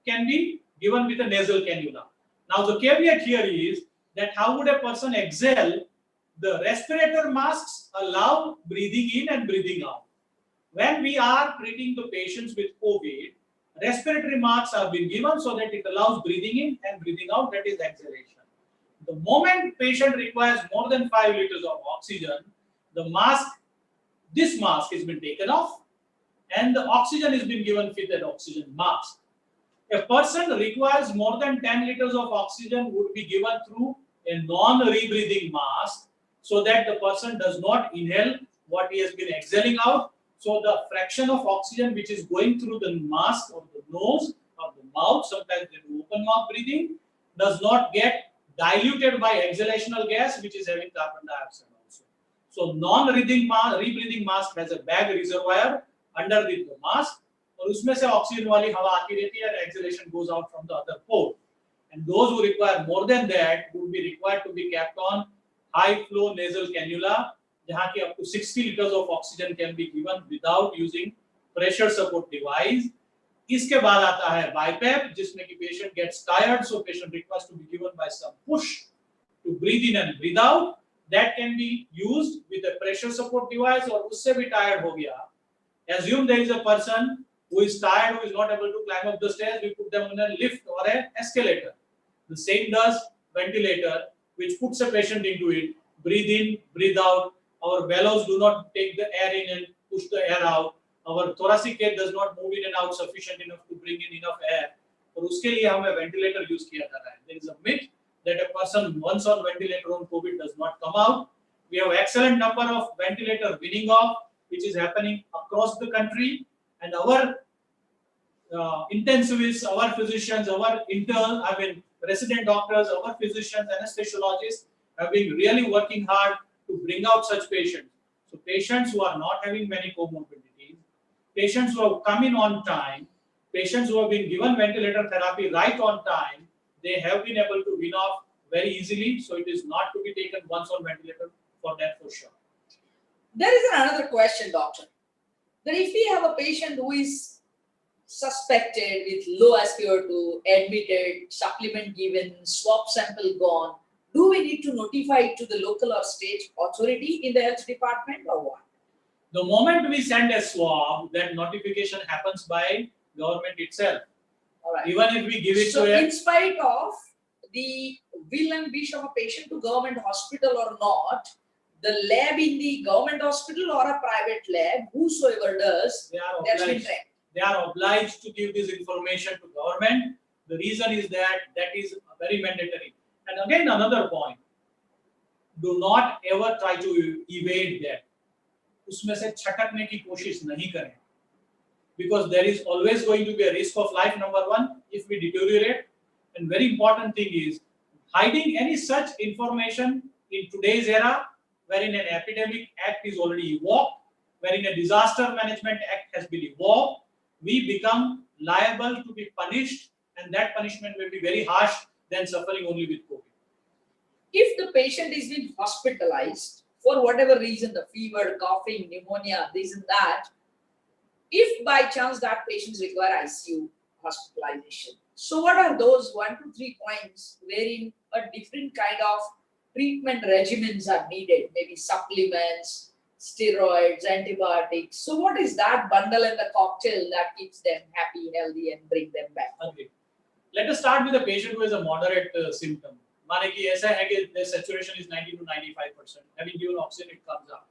can be given with a nasal cannula. Now the caveat here is that how would a person exhale? The respirator masks allow breathing in and breathing out. When we are treating the patients with COVID, respiratory masks are being given so that it allows breathing in and breathing out, that is exhalation. The moment patient requires more than 5 liters of oxygen, this mask has been taken off and the oxygen has been given with an oxygen mask. A person requires more than 10 liters of oxygen would be given through a non-rebreathing mask so that the person does not inhale what he has been exhaling out. So the fraction of oxygen which is going through the mask or the nose or the mouth, sometimes they do open mouth breathing, does not get diluted by exhalational gas which is having carbon dioxide also. So rebreathing mask has a bag reservoir underneath the mask, और उसमें से oxygen वाली हवा आती रहती है and exhalation goes out from the other port. And those who require more than that would be required to be kept on high flow nasal cannula, जहाँ की up to 60 liters of oxygen can be given without using pressure support device. इसके बाद आता है BiPAP, जिसमें कि patient gets tired, so patient requires to be given by some push to breathe in and breathe out. That can be used with a pressure support device, और उससे भी tired हो गया. Assume there is a person who is tired, who is not able to climb up the stairs, we put them in a lift or an escalator. The same does ventilator, which puts a patient into it, breathe in, breathe out. Our bellows do not take the air in and push the air out. Our thoracic cage does not move in and out sufficient enough to bring in enough air. और उसके लिए हमें ventilator use किया जा रहा है. There is a myth that a person once on ventilator on COVID does not come out. We have excellent number of ventilator winning off, which is happening across the country, and our intensivists, our physicians, our resident doctors, our physicians, anesthesiologists have been really working hard to bring out such patients. So patients who are not having many comorbidities, patients who have come in on time, patients who have been given ventilator therapy right on time, they have been able to win off very easily. So it is not to be taken once on ventilator for that for sure. There is another question, doctor. That if we have a patient who is suspected with low SpO2, admitted, supplement given, swab sample gone, do we need to notify it to the local or state authority in the health department or what? The moment we send a swab, that notification happens by government itself. All right. Even if we give it So to a in spite of the will and wish of a patient to government hospital or not, the lab in the government hospital or a private lab, whosoever does, that's been tracked. They are obliged to give this information to government. The reason is that is very mandatory. And again, another point, do not ever try to evade that. उसमें से छटकने की कोशिश नहीं करें. Because there is always going to be a risk of life, number one, if we deteriorate. And very important thing is hiding any such information in today's era, wherein an epidemic act is already evoked, wherein a disaster management act has been evoked, we become liable to be punished, and that punishment will be very harsh than suffering only with COVID. If the patient is being hospitalized for whatever reason, the fever, coughing, pneumonia, this and that, if by chance that patients require ICU hospitalization, so what are those 1 to 3 points wherein a different kind of treatment regimens are needed, maybe supplements, steroids, antibiotics. So what is that bundle and the cocktail that keeps them happy, healthy and bring them back? Okay. Let us start with a patient who has a moderate symptom. माने कि ऐसा है कि the saturation is 90 to 95%. Having given oxygen, it comes up.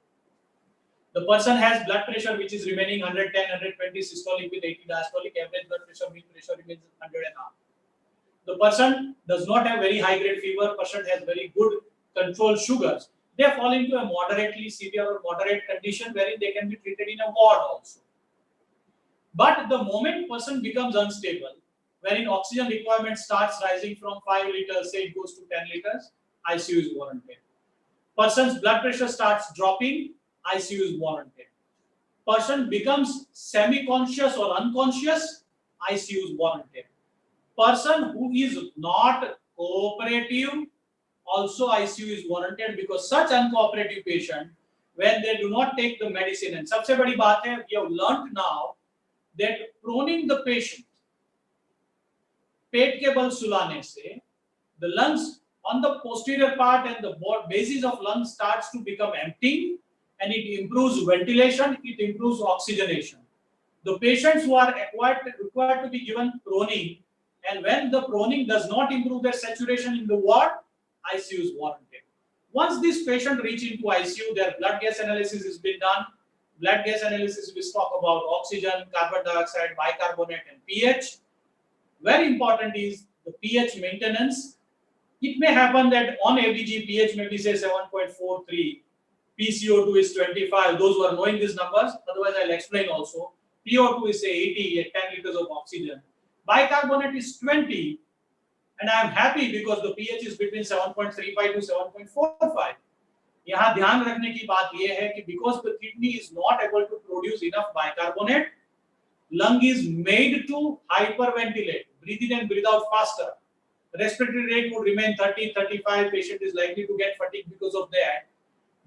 The person has blood pressure which is remaining 110, 120 systolic with 80 diastolic. Average blood pressure, mean pressure remains 100.5. The person does not have very high grade fever. Person has very good controlled sugars. They fall into a moderately severe or moderate condition wherein they can be treated in a ward also. But the moment person becomes unstable, wherein oxygen requirement starts rising from 5 liters, say it goes to 10 liters, ICU is warranted. Person's blood pressure starts dropping, ICU is warranted. Person becomes semi-conscious or unconscious, ICU is warranted. Person who is not cooperative, also ICU is warranted, because such uncooperative patient, when they do not take the medicine, and सबसे बड़ी बात है, we have learnt now that proning the patient, पेट के बल सुलाने से, the lungs on the posterior part and the basis of lungs starts to become empty, and it improves ventilation, it improves oxygenation. The patients who are required to be given proning, and when the proning does not improve their saturation in the ward, ICU is warranted. Once this patient reach into ICU, their blood gas analysis has been done. Blood gas analysis, we talk about oxygen, carbon dioxide, bicarbonate, and pH. Very important is the pH maintenance. It may happen that on ABG, pH may be say 7.43, PCO2 is 25. Those who are knowing these numbers, otherwise I'll explain also. PO2 is say 80 at 10 liters of oxygen. Bicarbonate is 20, and I am happy because the pH is between 7.35 to 7.45. यहाँ ध्यान रखने की बात यह है कि because the kidney is not able to produce enough bicarbonate, lung is made to hyperventilate, breathe in and breathe out faster. Respiratory rate would remain 30, 35. Patient is likely to get fatigue because of that.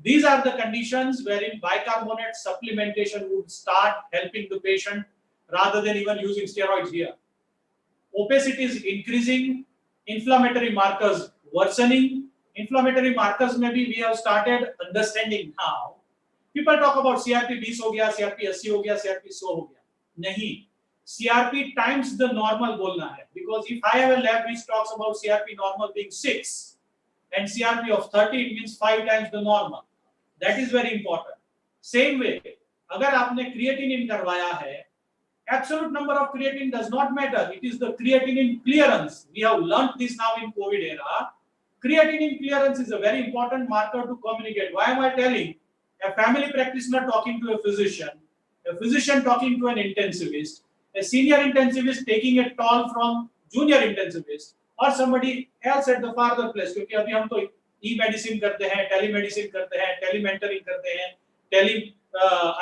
These are the conditions wherein bicarbonate supplementation would start helping the patient rather than even using steroids here. Opacity is increasing, inflammatory markers worsening. Inflammatory markers maybe we have started understanding now. People talk about CRP 20 हो गया, CRP 80 हो गया, CRP 100 हो गया. नहीं. CRP times the normal बोलना है, because if I have a lab which talks about CRP normal being 6 and CRP of 30, it means 5 times the normal. That is very important. Same way, अगर आपने creatinine करवाया है, absolute number of creatinine does not matter. It is the creatinine clearance. We have learnt this now in COVID era. Creatinine clearance is a very important marker to communicate. Why am I telling? A family practitioner talking to a physician talking to an intensivist, a senior intensivist taking a call from junior intensivist, or somebody else at the farther place. क्योंकि अभी हम तो e-medicine करते हैं, telemedicine करते हैं, telementoring करते हैं,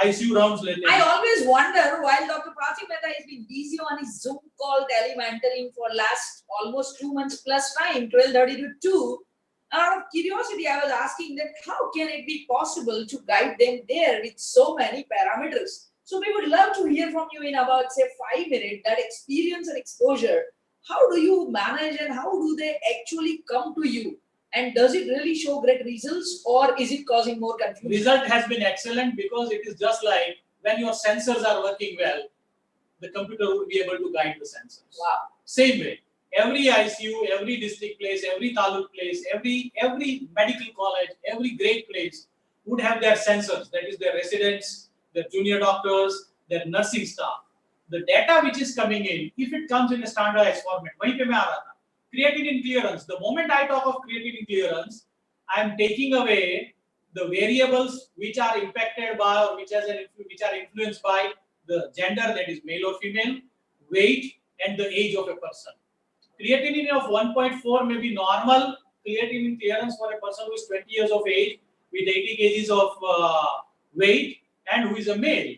ICU rounds लेते हैं. I always wonder, while Dr. Prachi Mehta has been busy on his Zoom call telementoring for last almost 2 months plus time, 12:30 to 2, out of curiosity, I was asking that how can it be possible to guide them there with so many parameters? So we would love to hear from you in about say 5 minutes, that experience and exposure. How do you manage and how do they actually come to you? And does it really show great results or is it causing more confusion? Result has been excellent because it is just like when your sensors are working well, the computer would be able to guide the sensors. Wow. Same way, every ICU, every district place, every taluk place, every medical college, every great place would have their sensors. That is their residents, their junior doctors, their nursing staff. The data which is coming in, if it comes in a standardized format, वहीं पे मैं आ रहा था. Creatinine clearance. The moment I talk of creatinine clearance, I am taking away the variables which are impacted by or which are influenced by the gender, that is male or female, weight, and the age of a person. Creatinine of 1.4 may be normal creatinine clearance for a person who is 20 years of age with 80 kgs of weight and who is a male.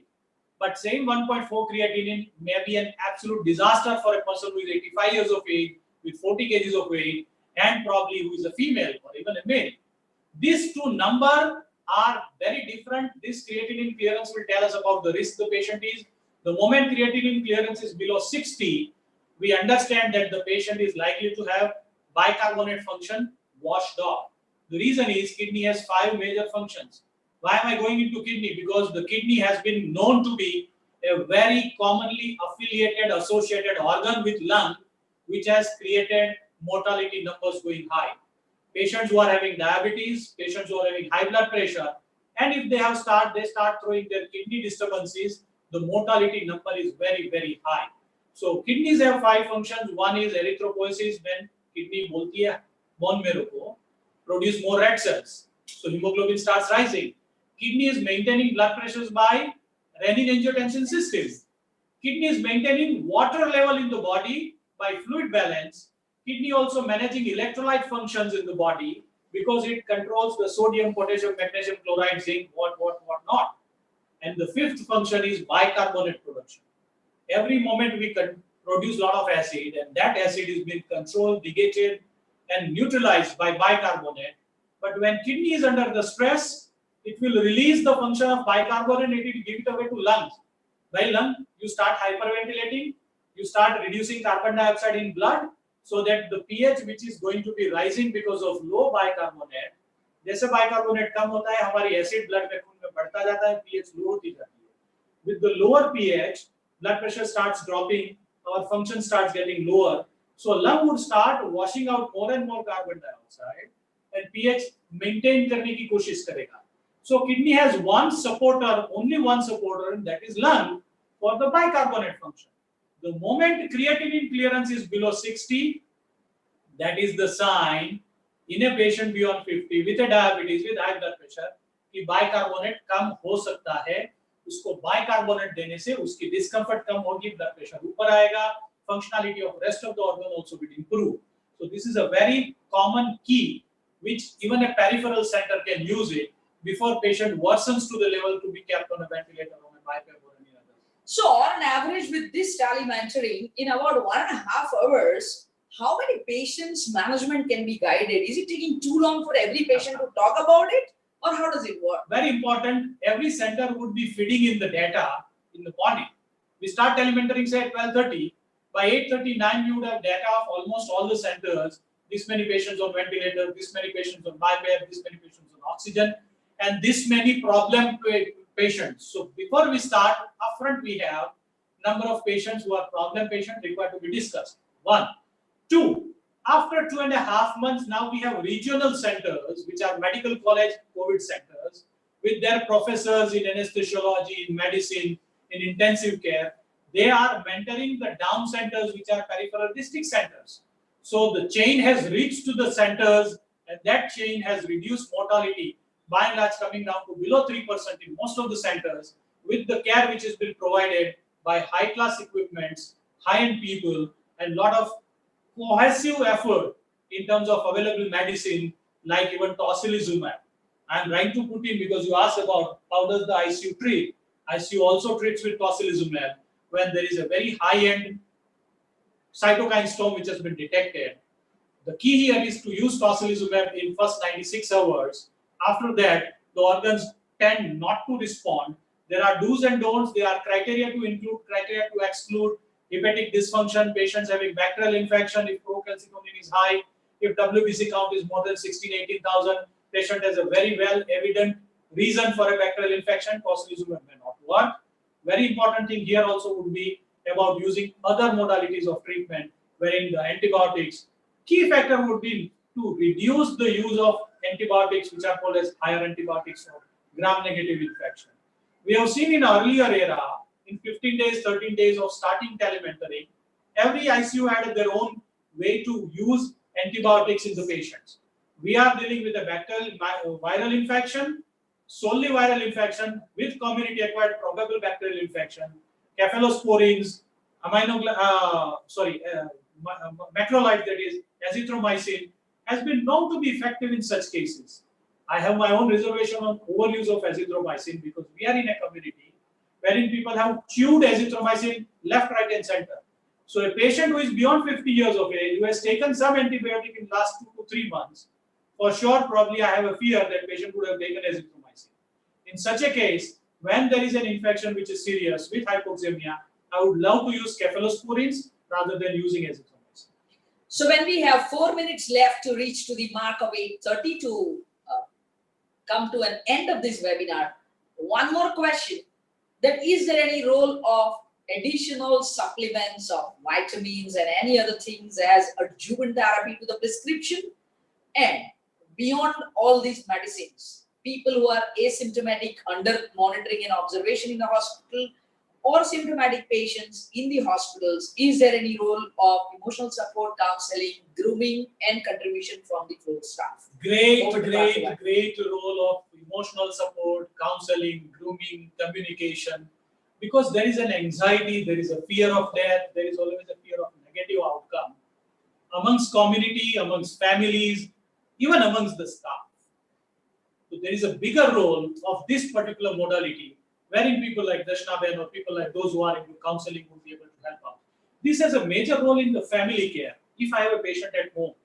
But same 1.4 creatinine may be an absolute disaster for a person who is 85 years of age with 40 kgs of weight and probably who is a female or even a male. These two numbers are very different. This creatinine clearance will tell us about the risk the patient is. The moment creatinine clearance is below 60, we understand that the patient is likely to have bicarbonate function washed off. The reason is kidney has 5 major functions. Why am I going into kidney? Because the kidney has been known to be a very commonly affiliated, associated organ with lung, which has created mortality numbers going high. Patients who are having diabetes, patients who are having high blood pressure, and if they start throwing their kidney disturbances, the mortality number is very, very high. So kidneys have 5 functions. One is erythropoiesis, when kidney bolti hai bone marrow ko produce more red cells, so hemoglobin starts rising. Kidney is maintaining blood pressures by renin-angiotensin system. Kidney is maintaining water level in the body by fluid balance. Kidney also managing electrolyte functions in the body because it controls the sodium, potassium, magnesium, chloride, zinc, what not. And the 5th function is bicarbonate production. Every moment we can produce a lot of acid, and that acid is being controlled, negated, and neutralized by bicarbonate. But when kidney is under the stress, it will release the function of bicarbonate and it will give it away to lungs. By lung, you start hyperventilating, you start reducing carbon dioxide in blood, so that the pH which is going to be rising because of low bicarbonate, जैसे bicarbonate कम होता है, हमारी acid blood में खून में बढ़ता जाता है, pH low होती जाती है. With the lower pH, blood pressure starts dropping, our function starts getting lower. So lung would start washing out more and more carbon dioxide, and pH maintain करने की कोशिश करेगा. So kidney has one supporter, only one supporter, and that is lung for the bicarbonate function. The moment creatinine clearance is below 60, That is the sign in a patient beyond 50 with a diabetes, with high blood pressure, कि bicarbonate कम हो सकता है. उसको bicarbonate देने से उसकी discomfort कम होगी, blood pressure ऊपर आएगा, functionality of rest of the organ also will improve. So this is a very common key which even a peripheral center can use it before patient worsens to the level to be kept on a ventilator or a BiPAP or any other. So on average with this telementoring, in about 1.5 hours, how many patients management can be guided? Is it taking too long for every patient to talk about it? Or how does it work? Very important, every center would be feeding in the data in the morning. We start telementoring say at 12:30. By 8:39, we would have data of almost all the centers. This many patients on ventilator, this many patients on BiPAP, this many patients on oxygen, and this many problem patients. So before we start, upfront we have number of patients who are problem patients required to be discussed. 1. 2. After 2.5 months, now we have regional centers, which are medical college COVID centers, with their professors in anesthesiology, in medicine, in intensive care. They are mentoring the down centers, which are peripheral district centers. So the chain has reached to the centers, and that chain has reduced mortality, by and large coming down to below 3% in most of the centers, with the care which has been provided by high-class equipments, high-end people, and lot of cohesive effort in terms of available medicine, like even tocilizumab. I am trying to put in because you asked about how does the ICU treat. ICU also treats with tocilizumab when there is a very high-end cytokine storm which has been detected. The key here is to use tocilizumab in first 96 hours. After that, the organs tend not to respond. There are do's and don'ts. There are criteria to include, criteria to exclude. Hepatic dysfunction, patients having bacterial infection, if procalcitonin is high, if WBC count is more than 16, 18,000, patient has a very well evident reason for a bacterial infection, tocilizumab may not work. Very important thing here also would be about using other modalities of treatment, wherein the antibiotics, key factor would be to reduce the use of antibiotics, which are called as higher antibiotics for gram-negative infection. We have seen in earlier era, in 15 days, 13 days of starting telementoring, every ICU had their own way to use antibiotics in the patients. We are dealing with a bacterial viral infection, solely viral infection with community-acquired probable bacterial infection, cephalosporins, macrolide, that is azithromycin, has been known to be effective in such cases. I have my own reservation on overuse of azithromycin because we are in a community wherein people have chewed azithromycin left, right, and center. So a patient who is beyond 50 years of age, who has taken some antibiotic in the last 2 to 3 months, for sure, probably I have a fear that patient would have taken azithromycin. In such a case, when there is an infection which is serious with hypoxemia, I would love to use cephalosporins rather than using azithromycin. So when we have 4 minutes left to reach to the mark of 8:30 to come to an end of this webinar, one more question. That is there any role of additional supplements of vitamins and any other things as adjuvant therapy to the prescription? And beyond all these medicines, people who are asymptomatic under monitoring and observation in the hospital or symptomatic patients in the hospitals, is there any role of emotional support, counseling, grooming, and contribution from the floor staff? Great role of emotional support, counseling, grooming, communication, because there is an anxiety, there is a fear of death, there is always a fear of negative outcome amongst community, amongst families, even amongst the staff. So there is a bigger role of this particular modality, wherein people like Darshana or people like those who are into counseling would be able to help out. This has a major role in the family care. If I have a patient at home,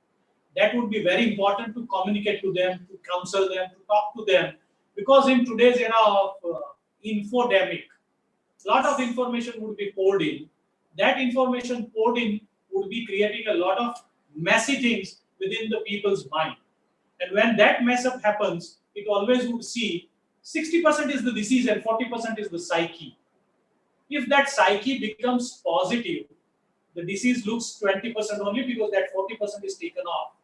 that would be very important to communicate to them, to counsel them, to talk to them, because in today's era of infodemic, a lot of information would be poured in. That information poured in would be creating a lot of messy things within the people's mind. And when that mess up happens, it always would see 60% is the disease and 40% is the psyche. If that psyche becomes positive, the disease looks 20% only because that 40% is taken off.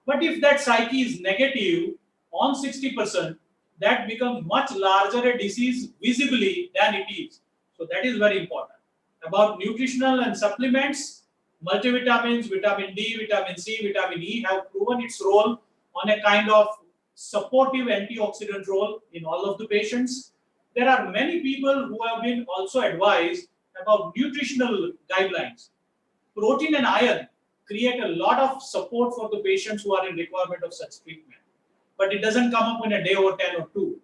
But if that psyche is negative on 60%, that becomes much larger a disease visibly than it is. So that is very important. About nutritional and supplements, Multivitamins, vitamin D, vitamin C, vitamin E have proven its role on a kind of supportive antioxidant role in all of the patients. There are many people who have been also advised about nutritional guidelines. Protein and iron create a lot of support for the patients who are in requirement of such treatment. But it doesn't come up in a day or 10 or 2.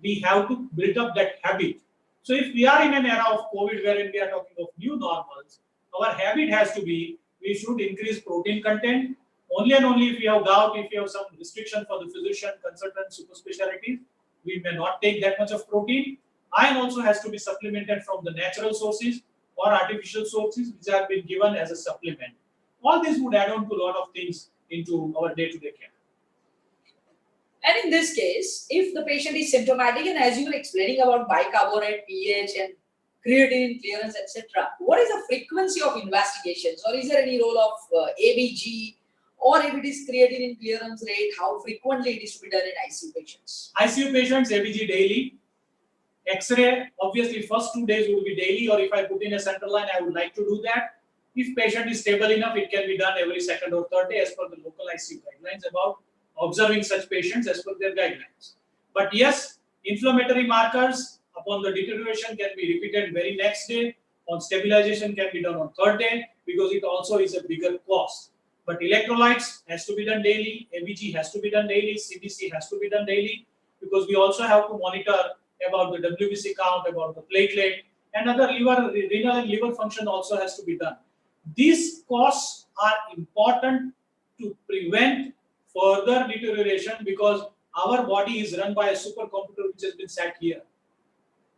We have to build up that habit. So if we are in an era of COVID wherein we are talking of new normals, our habit has to be we should increase protein content only and only if we have gout, if we have some restriction for the physician, consultant, super specialties, we may not take that much of protein. Iron also has to be supplemented from the natural sources or artificial sources which have been given as a supplement. All this would add on to a lot of things into our day-to-day care. And in this case, if the patient is symptomatic, and as you were explaining about bicarbonate, pH, and creatinine clearance, etc., what is the frequency of investigations, or is there any role of ABG, or if it is creatinine clearance rate, how frequently it is to be done in ICU patients? ICU patients, ABG daily. X-ray, obviously, first 2 days will be daily, or if I put in a central line, I would like to do that. If patient is stable enough, it can be done every second or third day as per the local ICU guidelines about observing such patients as per their guidelines. But yes, inflammatory markers upon the deterioration can be repeated very next day. On stabilization can be done on third day because it also is a bigger cost. But electrolytes has to be done daily, ABG has to be done daily, CBC has to be done daily because we also have to monitor about the WBC count, about the platelet, and other renal and liver function also has to be done. These costs are important to prevent further deterioration because our body is run by a supercomputer which has been sat here.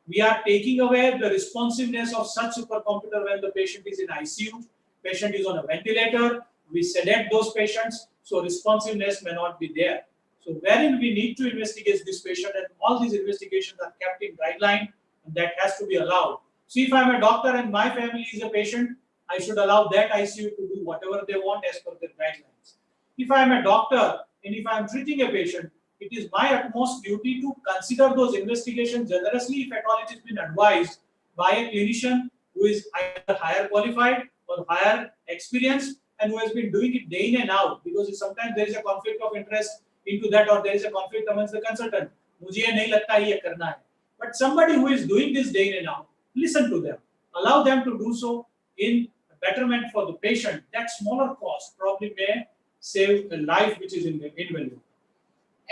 We are taking away the responsiveness of such supercomputer when the patient is in ICU, patient is on a ventilator, we sedate those patients, so responsiveness may not be there. So wherein we need to investigate this patient, and all these investigations are kept in guideline, and that has to be allowed. So if I'm a doctor and my family is a patient, I should allow that ICU to do whatever they want as per their guidelines. If I am a doctor and if I am treating a patient, it is my utmost duty to consider those investigations generously if at all it has been advised by a clinician who is either higher qualified or higher experienced and who has been doing it day in and out, because sometimes there is a conflict of interest into that or there is a conflict amongst the consultant. मुझे ये नहीं लगता ये करना है. But somebody who is doing this day in and out, listen to them. Allow them to do so in betterment for the patient. That smaller cost probably may save a life which is invaluable.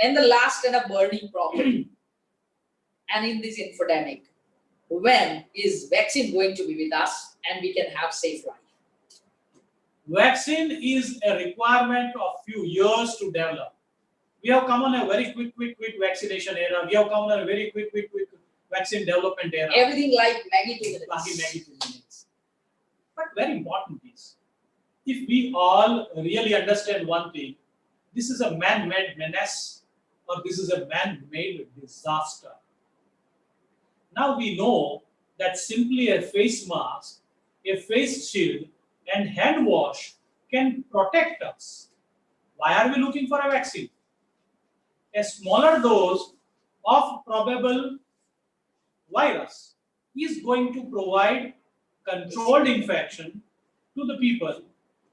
And the last and a burning problem, and in this infodemic, when is vaccine going to be with us and we can have safe life? Vaccine is a requirement of few years to develop. We have come on a very quick vaccination era. We have come on a very quick vaccine development era. Everything like Maggie 2 minutes. Maggie 2 minutes. But very important is, if we all really understand one thing, this is a man-made menace or this is a man-made disaster. Now we know that simply a face mask, a face shield, and hand wash can protect us. Why are we looking for a vaccine? A smaller dose of probable virus is going to provide controlled infection to the people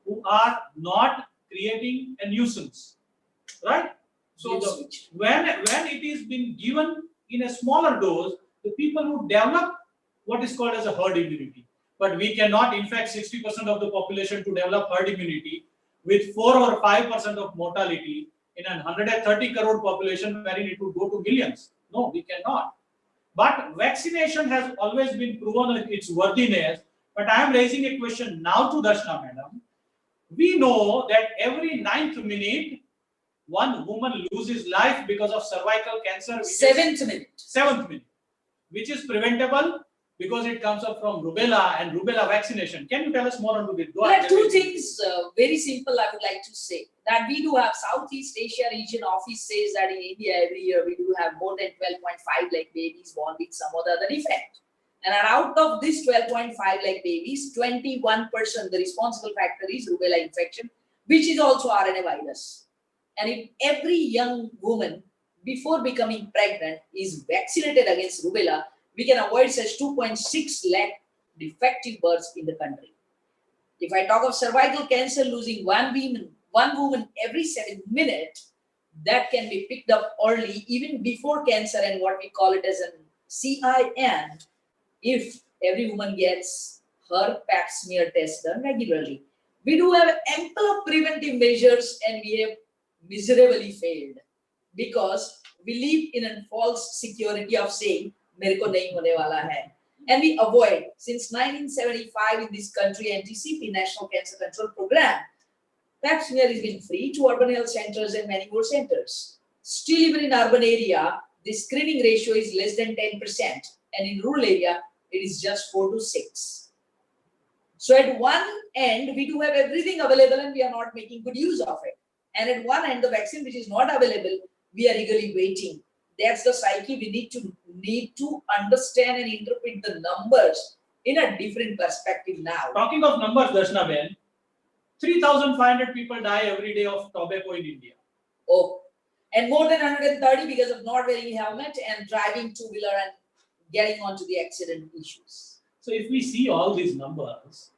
who are not creating a nuisance, right? So when it is being given in a smaller dose, the people who develop what is called as a herd immunity. But we cannot infect 60% of the population to develop herd immunity with 4 or 5% of mortality in a 130 crore population wherein it would go to millions. No, we cannot. But vaccination has always been proven its worthiness. But I am raising a question now to Darshana madam. We know that every 9th minute, one woman loses life because of cervical cancer. 7th minute. Which is preventable because it comes up from rubella and rubella vaccination. Can you tell us more on this? There are two things, very simple, I would like to say. That we do have Southeast Asia region office says that in India every year we do have more than 12.5 lakh babies born with some other defect. And out of this 12.5 lakh babies, 21%, the responsible factor is rubella infection, which is also RNA virus. And if every young woman before becoming pregnant is vaccinated against rubella, we can avoid such 2.6 lakh defective births in the country. If I talk of cervical cancer losing one woman every 7 minutes, that can be picked up early, even before cancer, and what we call it as a CIN, if every woman gets her pap smear test done regularly. We do have ample of preventive measures, and we have miserably failed because we live in a false security of saying, "Mere ko nahi hone wala hai." And we avoid, since 1975 in this country, NTCP, National Cancer Control Program, pap smear has been free to urban health centers and many more centers. Still, even in urban area, the screening ratio is less than 10%, and in rural area, it is just 4 to 6. So at one end, we do have everything available and we are not making good use of it. And at one end, the vaccine which is not available, we are eagerly waiting. That's the psyche we need to understand and interpret the numbers in a different perspective now. Talking of numbers, Darshana Ben, 3,500 people die every day of tobacco in India. Oh, and more than 130 because of not wearing helmet and driving two-wheeler and getting onto the accident issues. So if we see all these numbers,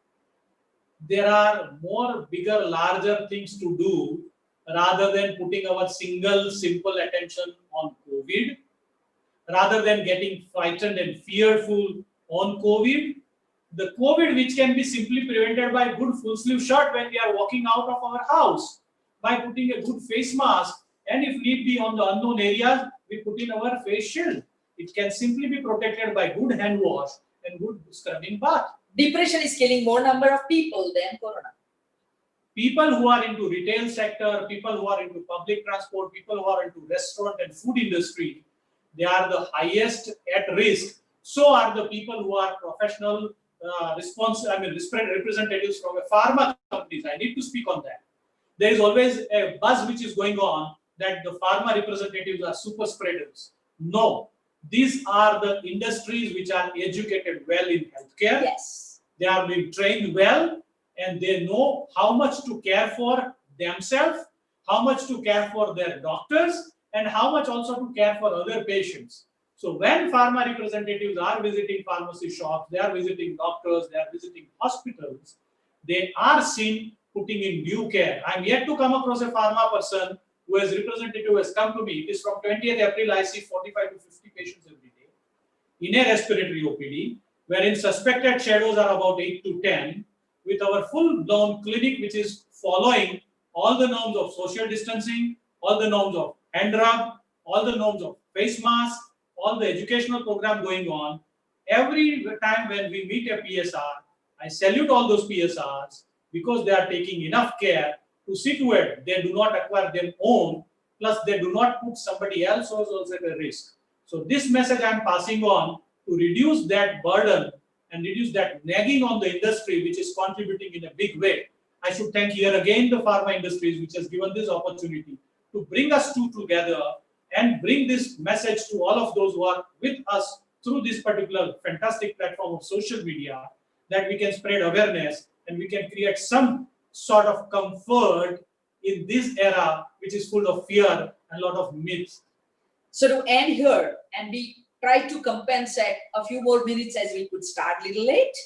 there are more bigger, larger things to do rather than putting our single, simple attention on COVID, rather than getting frightened and fearful on COVID. The COVID which can be simply prevented by good full sleeve shirt when we are walking out of our house, by putting a good face mask, and if need be on the unknown areas, we put in our face shield. It can simply be protected by good hand wash and good scrubbing bath. Depression is killing more number of people than corona. People who are into retail sector, people who are into public transport, people who are into restaurant and food industry, they are the highest at risk. So are the people who are professional representatives from a pharma companies. I need to speak on that. There is always a buzz which is going on that the pharma representatives are super spreaders. No, these are the industries which are educated well in healthcare. Yes. They are being trained well, and they know how much to care for themselves, how much to care for their doctors, and how much also to care for other patients. So when pharma representatives are visiting pharmacy shops, they are visiting doctors, they are visiting hospitals, they are seen putting in due care. I'm yet to come across a pharma person who has representative has come to me. It is from 20th April, I see 45 to 50 patients every day in a respiratory OPD, wherein suspected shadows are about 8 to 10, with our full-blown clinic which is following all the norms of social distancing, all the norms of hand rub, all the norms of face mask, all the educational program going on. Every time when we meet a PSR, I salute all those PSRs because they are taking enough care to see to it they do not acquire their own, plus they do not put somebody else also at a risk. So this message I am passing on to reduce that burden and reduce that nagging on the industry which is contributing in a big way. I should thank here again the pharma industries which has given this opportunity to bring us two together and bring this message to all of those who are with us through this particular fantastic platform of social media, that we can spread awareness and we can create some sort of comfort in this era which is full of fear and a lot of myths. So to end here, and we try to compensate a few more minutes as we could start a little late.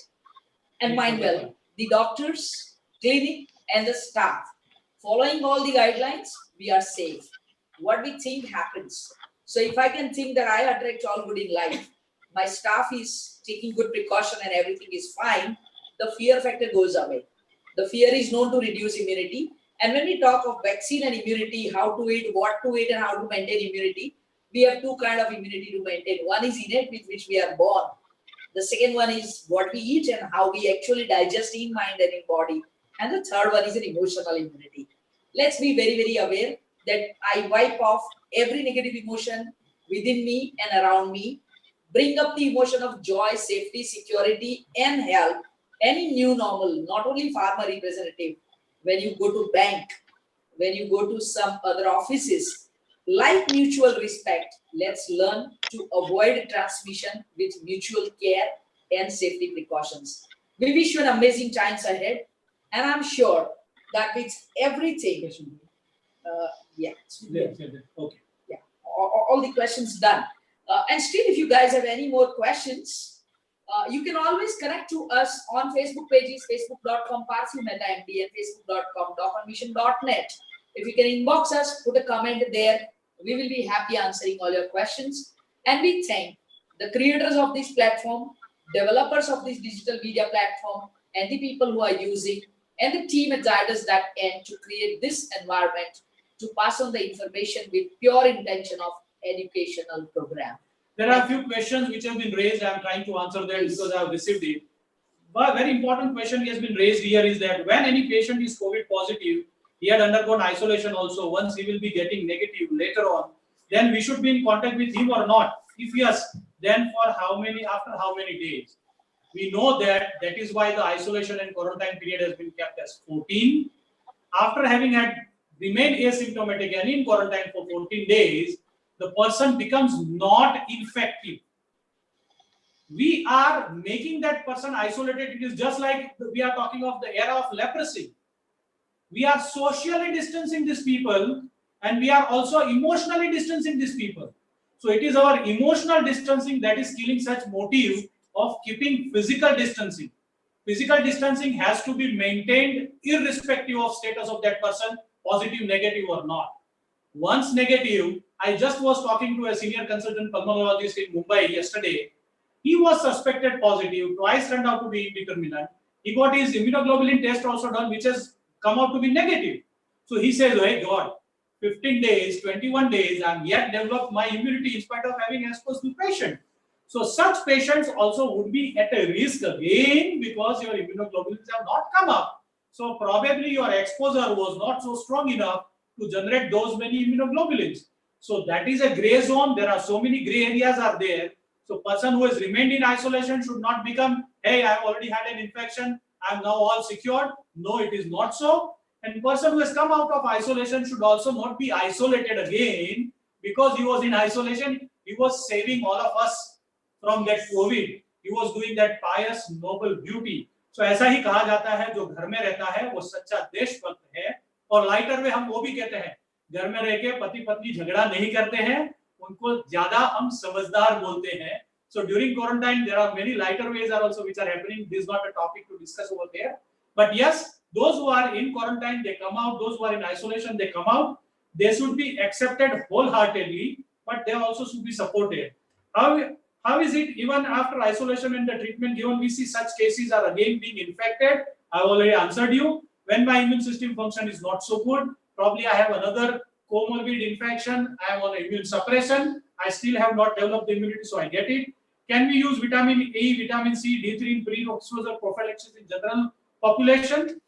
And mind well, the doctors, clinic, and the staff, following all the guidelines, we are safe. What we think happens. So if I can think that I attract all good in life, my staff is taking good precaution and everything is fine, the fear factor goes away. The fear is known to reduce immunity. And when we talk of vaccine and immunity, how to eat, what to eat, and how to maintain immunity, we have two kinds of immunity to maintain. One is innate, with which we are born. The second one is what we eat and how we actually digest in mind and in body. And the third one is an emotional immunity. Let's be very, very aware that I wipe off every negative emotion within me and around me, bring up the emotion of joy, safety, security, and health. Any new normal, not only pharma representative, when you go to bank, when you go to some other offices, like mutual respect, let's learn to avoid transmission with mutual care and safety precautions. We wish you an amazing times ahead, and I'm sure that with everything, all the questions done. And still, if you guys have any more questions, You can always connect to us on Facebook pages, facebook.com /MD and facebook.com.onmission.net. If you can inbox us, put a comment there. We will be happy answering all your questions. And we thank the creators of this platform, developers of this digital media platform, and the people who are using, and the team at Zydus.in to create this environment to pass on the information with pure intention of educational program. There are a few questions which have been raised. I am trying to answer them because I have received it. But a very important question has been raised here is that when any patient is COVID positive, he had undergone isolation also. Once he will be getting negative later on, then we should be in contact with him or not. If yes, then for how many, after how many days? We know that is why the isolation and quarantine period has been kept as 14. After having had remained asymptomatic and in quarantine for 14 days, the person becomes not infective. We are making that person isolated. It is just like we are talking of the era of leprosy. We are socially distancing these people and we are also emotionally distancing these people. So it is our emotional distancing that is killing such motive of keeping physical distancing. Physical distancing has to be maintained irrespective of status of that person, positive, negative or not. Once negative, I just was talking to a senior consultant pulmonologist in Mumbai yesterday. He was suspected positive, twice turned out to be indeterminate. He got his immunoglobulin test also done, which has come out to be negative. So he says, hey God, 15 days, 21 days, I'm yet developed my immunity in spite of having exposed the patient. So such patients also would be at a risk again because your immunoglobulins have not come up. So probably your exposure was not so strong enough to generate those many immunoglobulins. So that is a gray zone. There are so many gray areas are there. So person who has remained in isolation should not become, hey, I have already had an infection, I am now all secured. No, it is not so. And person who has come out of isolation should also not be isolated again because he was in isolation. He was saving all of us from that COVID. He was doing that pious, noble duty. So ऐसा ही कहा जाता है जो घर में रहता है वो सच्चा देशभक्त है. और लाइटर में हम वो भी कहते हैं घर में रह के पति पत्नी झगड़ा नहीं करते हैं उनको ज्यादा हम समझदार बोलते हैं. So during quarantine there are many lighter ways are also which are happening. This is not a topic to discuss over there. But yes, those who are in quarantine they come out. Those who are in isolation they come out. They should be accepted wholeheartedly, but they also should be supported. How is it even after isolation and the treatment given, we see such cases are again being infected? I have already answered you. When my immune system function is not so good, probably I have another comorbid infection, I am on immune suppression, I still have not developed the immunity, so I get it. Can we use vitamin A, vitamin C, D3 in pre-exposure prophylaxis in general population?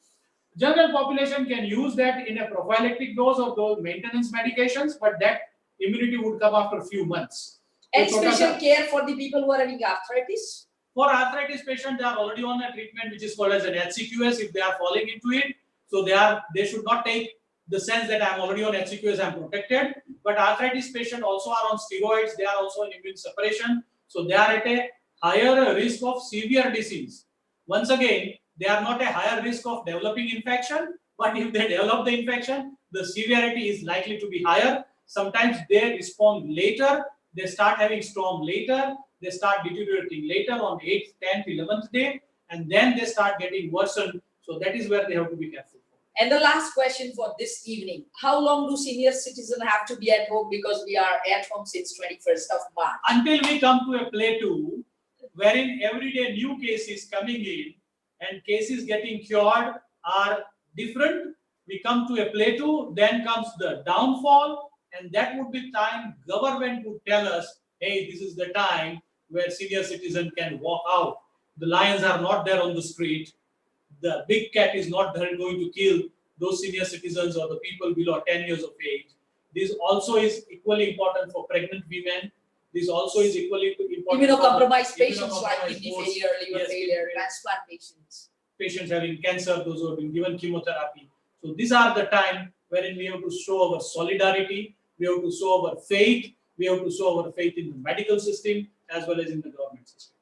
General population can use that in a prophylactic dose of those maintenance medications, but that immunity would come after a few months. And special care for the people who are having arthritis? For arthritis patients, they are already on a treatment which is called as an HCQS. If they are falling into it, so they should not take the sense that I am already on HCQS, I am protected. But arthritis patients also are on steroids. They are also on immune suppression. So they are at a higher risk of severe disease. Once again, they are not a higher risk of developing infection. But if they develop the infection, the severity is likely to be higher. Sometimes they respond later. They start having storm later, they start deteriorating later on 8th, 10th, 11th day, and then they start getting worsened. So that is where they have to be careful. And the last question for this evening, how long do senior citizens have to be at home because we are at home since 21st of March? Until we come to a plateau wherein every day new cases coming in and cases getting cured are different, we come to a plateau, then comes the downfall. And that would be time government would tell us, hey, this is the time where senior citizen can walk out. The lions are not there on the street. The big cat is not there going to kill those senior citizens or the people below 10 years of age. This also is equally important for pregnant women. This also is equally important immunocompromised patients like kidney failure, liver failure, transplant patients. Patients having cancer, those who have been given chemotherapy. So these are the time wherein we have to show our solidarity. We have to show our faith. We have to show our faith in the medical system as well as in the government system.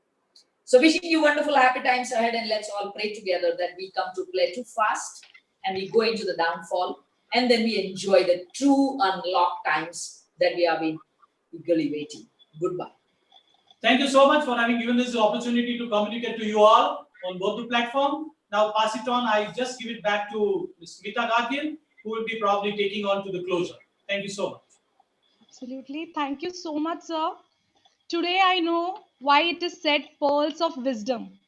So wishing you wonderful happy times ahead, and let's all pray together that we come to play too fast and we go into the downfall, and then we enjoy the true unlocked times that we have been eagerly waiting. Goodbye. Thank you so much for having given us the opportunity to communicate to you all on both the platform. Now pass it on. I just give it back to Ms. Smita Gadgil, who will be probably taking on to the closure. Thank you so much. Absolutely. Thank you so much, sir. Today I know why it is said pearls of wisdom.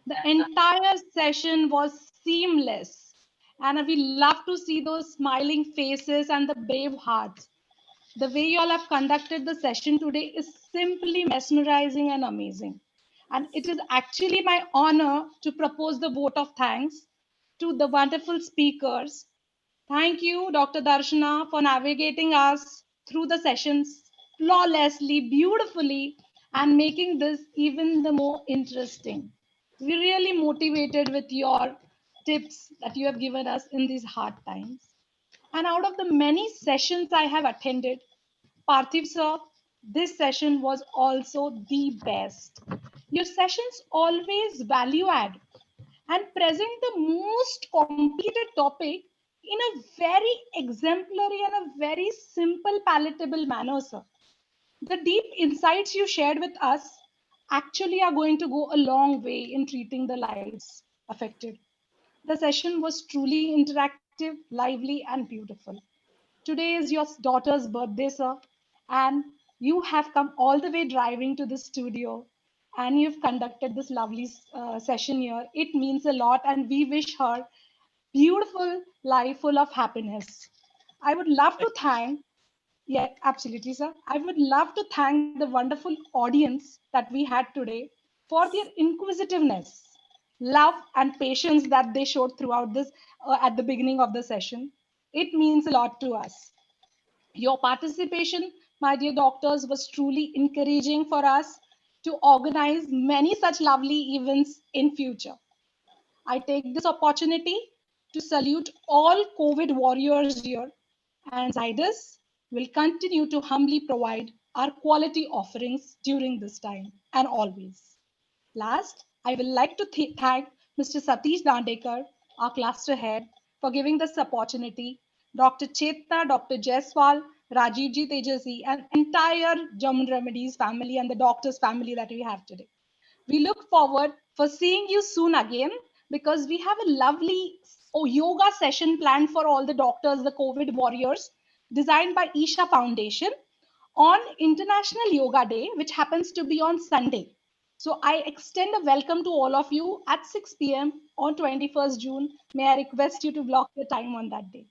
The entire session was seamless. And we love to see those smiling faces and the brave hearts. The way you all have conducted the session today is simply mesmerizing and amazing. And it is actually my honor to propose the vote of thanks to the wonderful speakers. Thank you, Dr. Darshana, for navigating us through the sessions flawlessly, beautifully, and making this even the more interesting. We're really motivated with your tips that you have given us in these hard times. And out of the many sessions I have attended, Parthiv sir, this session was also the best. Your sessions always value add and present the most complicated topic in a very exemplary and a very simple, palatable manner, sir. The deep insights you shared with us actually are going to go a long way in treating the lives affected. The session was truly interactive, lively, and beautiful. Today is your daughter's birthday, sir, and you have come all the way driving to the studio and you've conducted this lovely session here. It means a lot, and we wish her beautiful life full of happiness. I would love to thank, yeah, absolutely, sir. I would love to thank the wonderful audience that we had today for their inquisitiveness, love, and patience that they showed throughout this at the beginning of the session. It means a lot to us. Your participation, my dear doctors, was truly encouraging for us to organize many such lovely events in future. I take this opportunity to salute all COVID warriors here, and Zydus will continue to humbly provide our quality offerings during this time and always. Last, I will like to thank Mr. Satish Dandekar, our cluster head, for giving this opportunity, Dr. Chetna, Dr. Jaiswal, Rajivji Tejasi, and entire German Remedies family and the doctors family that we have today. We look forward for seeing you soon again because we have a lovely yoga session planned for all the doctors, the COVID warriors, designed by Isha Foundation on International Yoga Day, which happens to be on Sunday. So I extend a welcome to all of you at 6 p.m. on 21st June. May I request you to block your time on that day.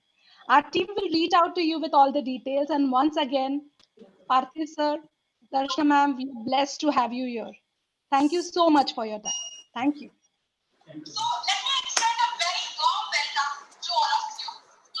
Our team will reach out to you with all the details. And once again, Parthiv sir, Darshana ma'am, we are blessed to have you here. Thank you so much for your time. Thank you. Thank you. So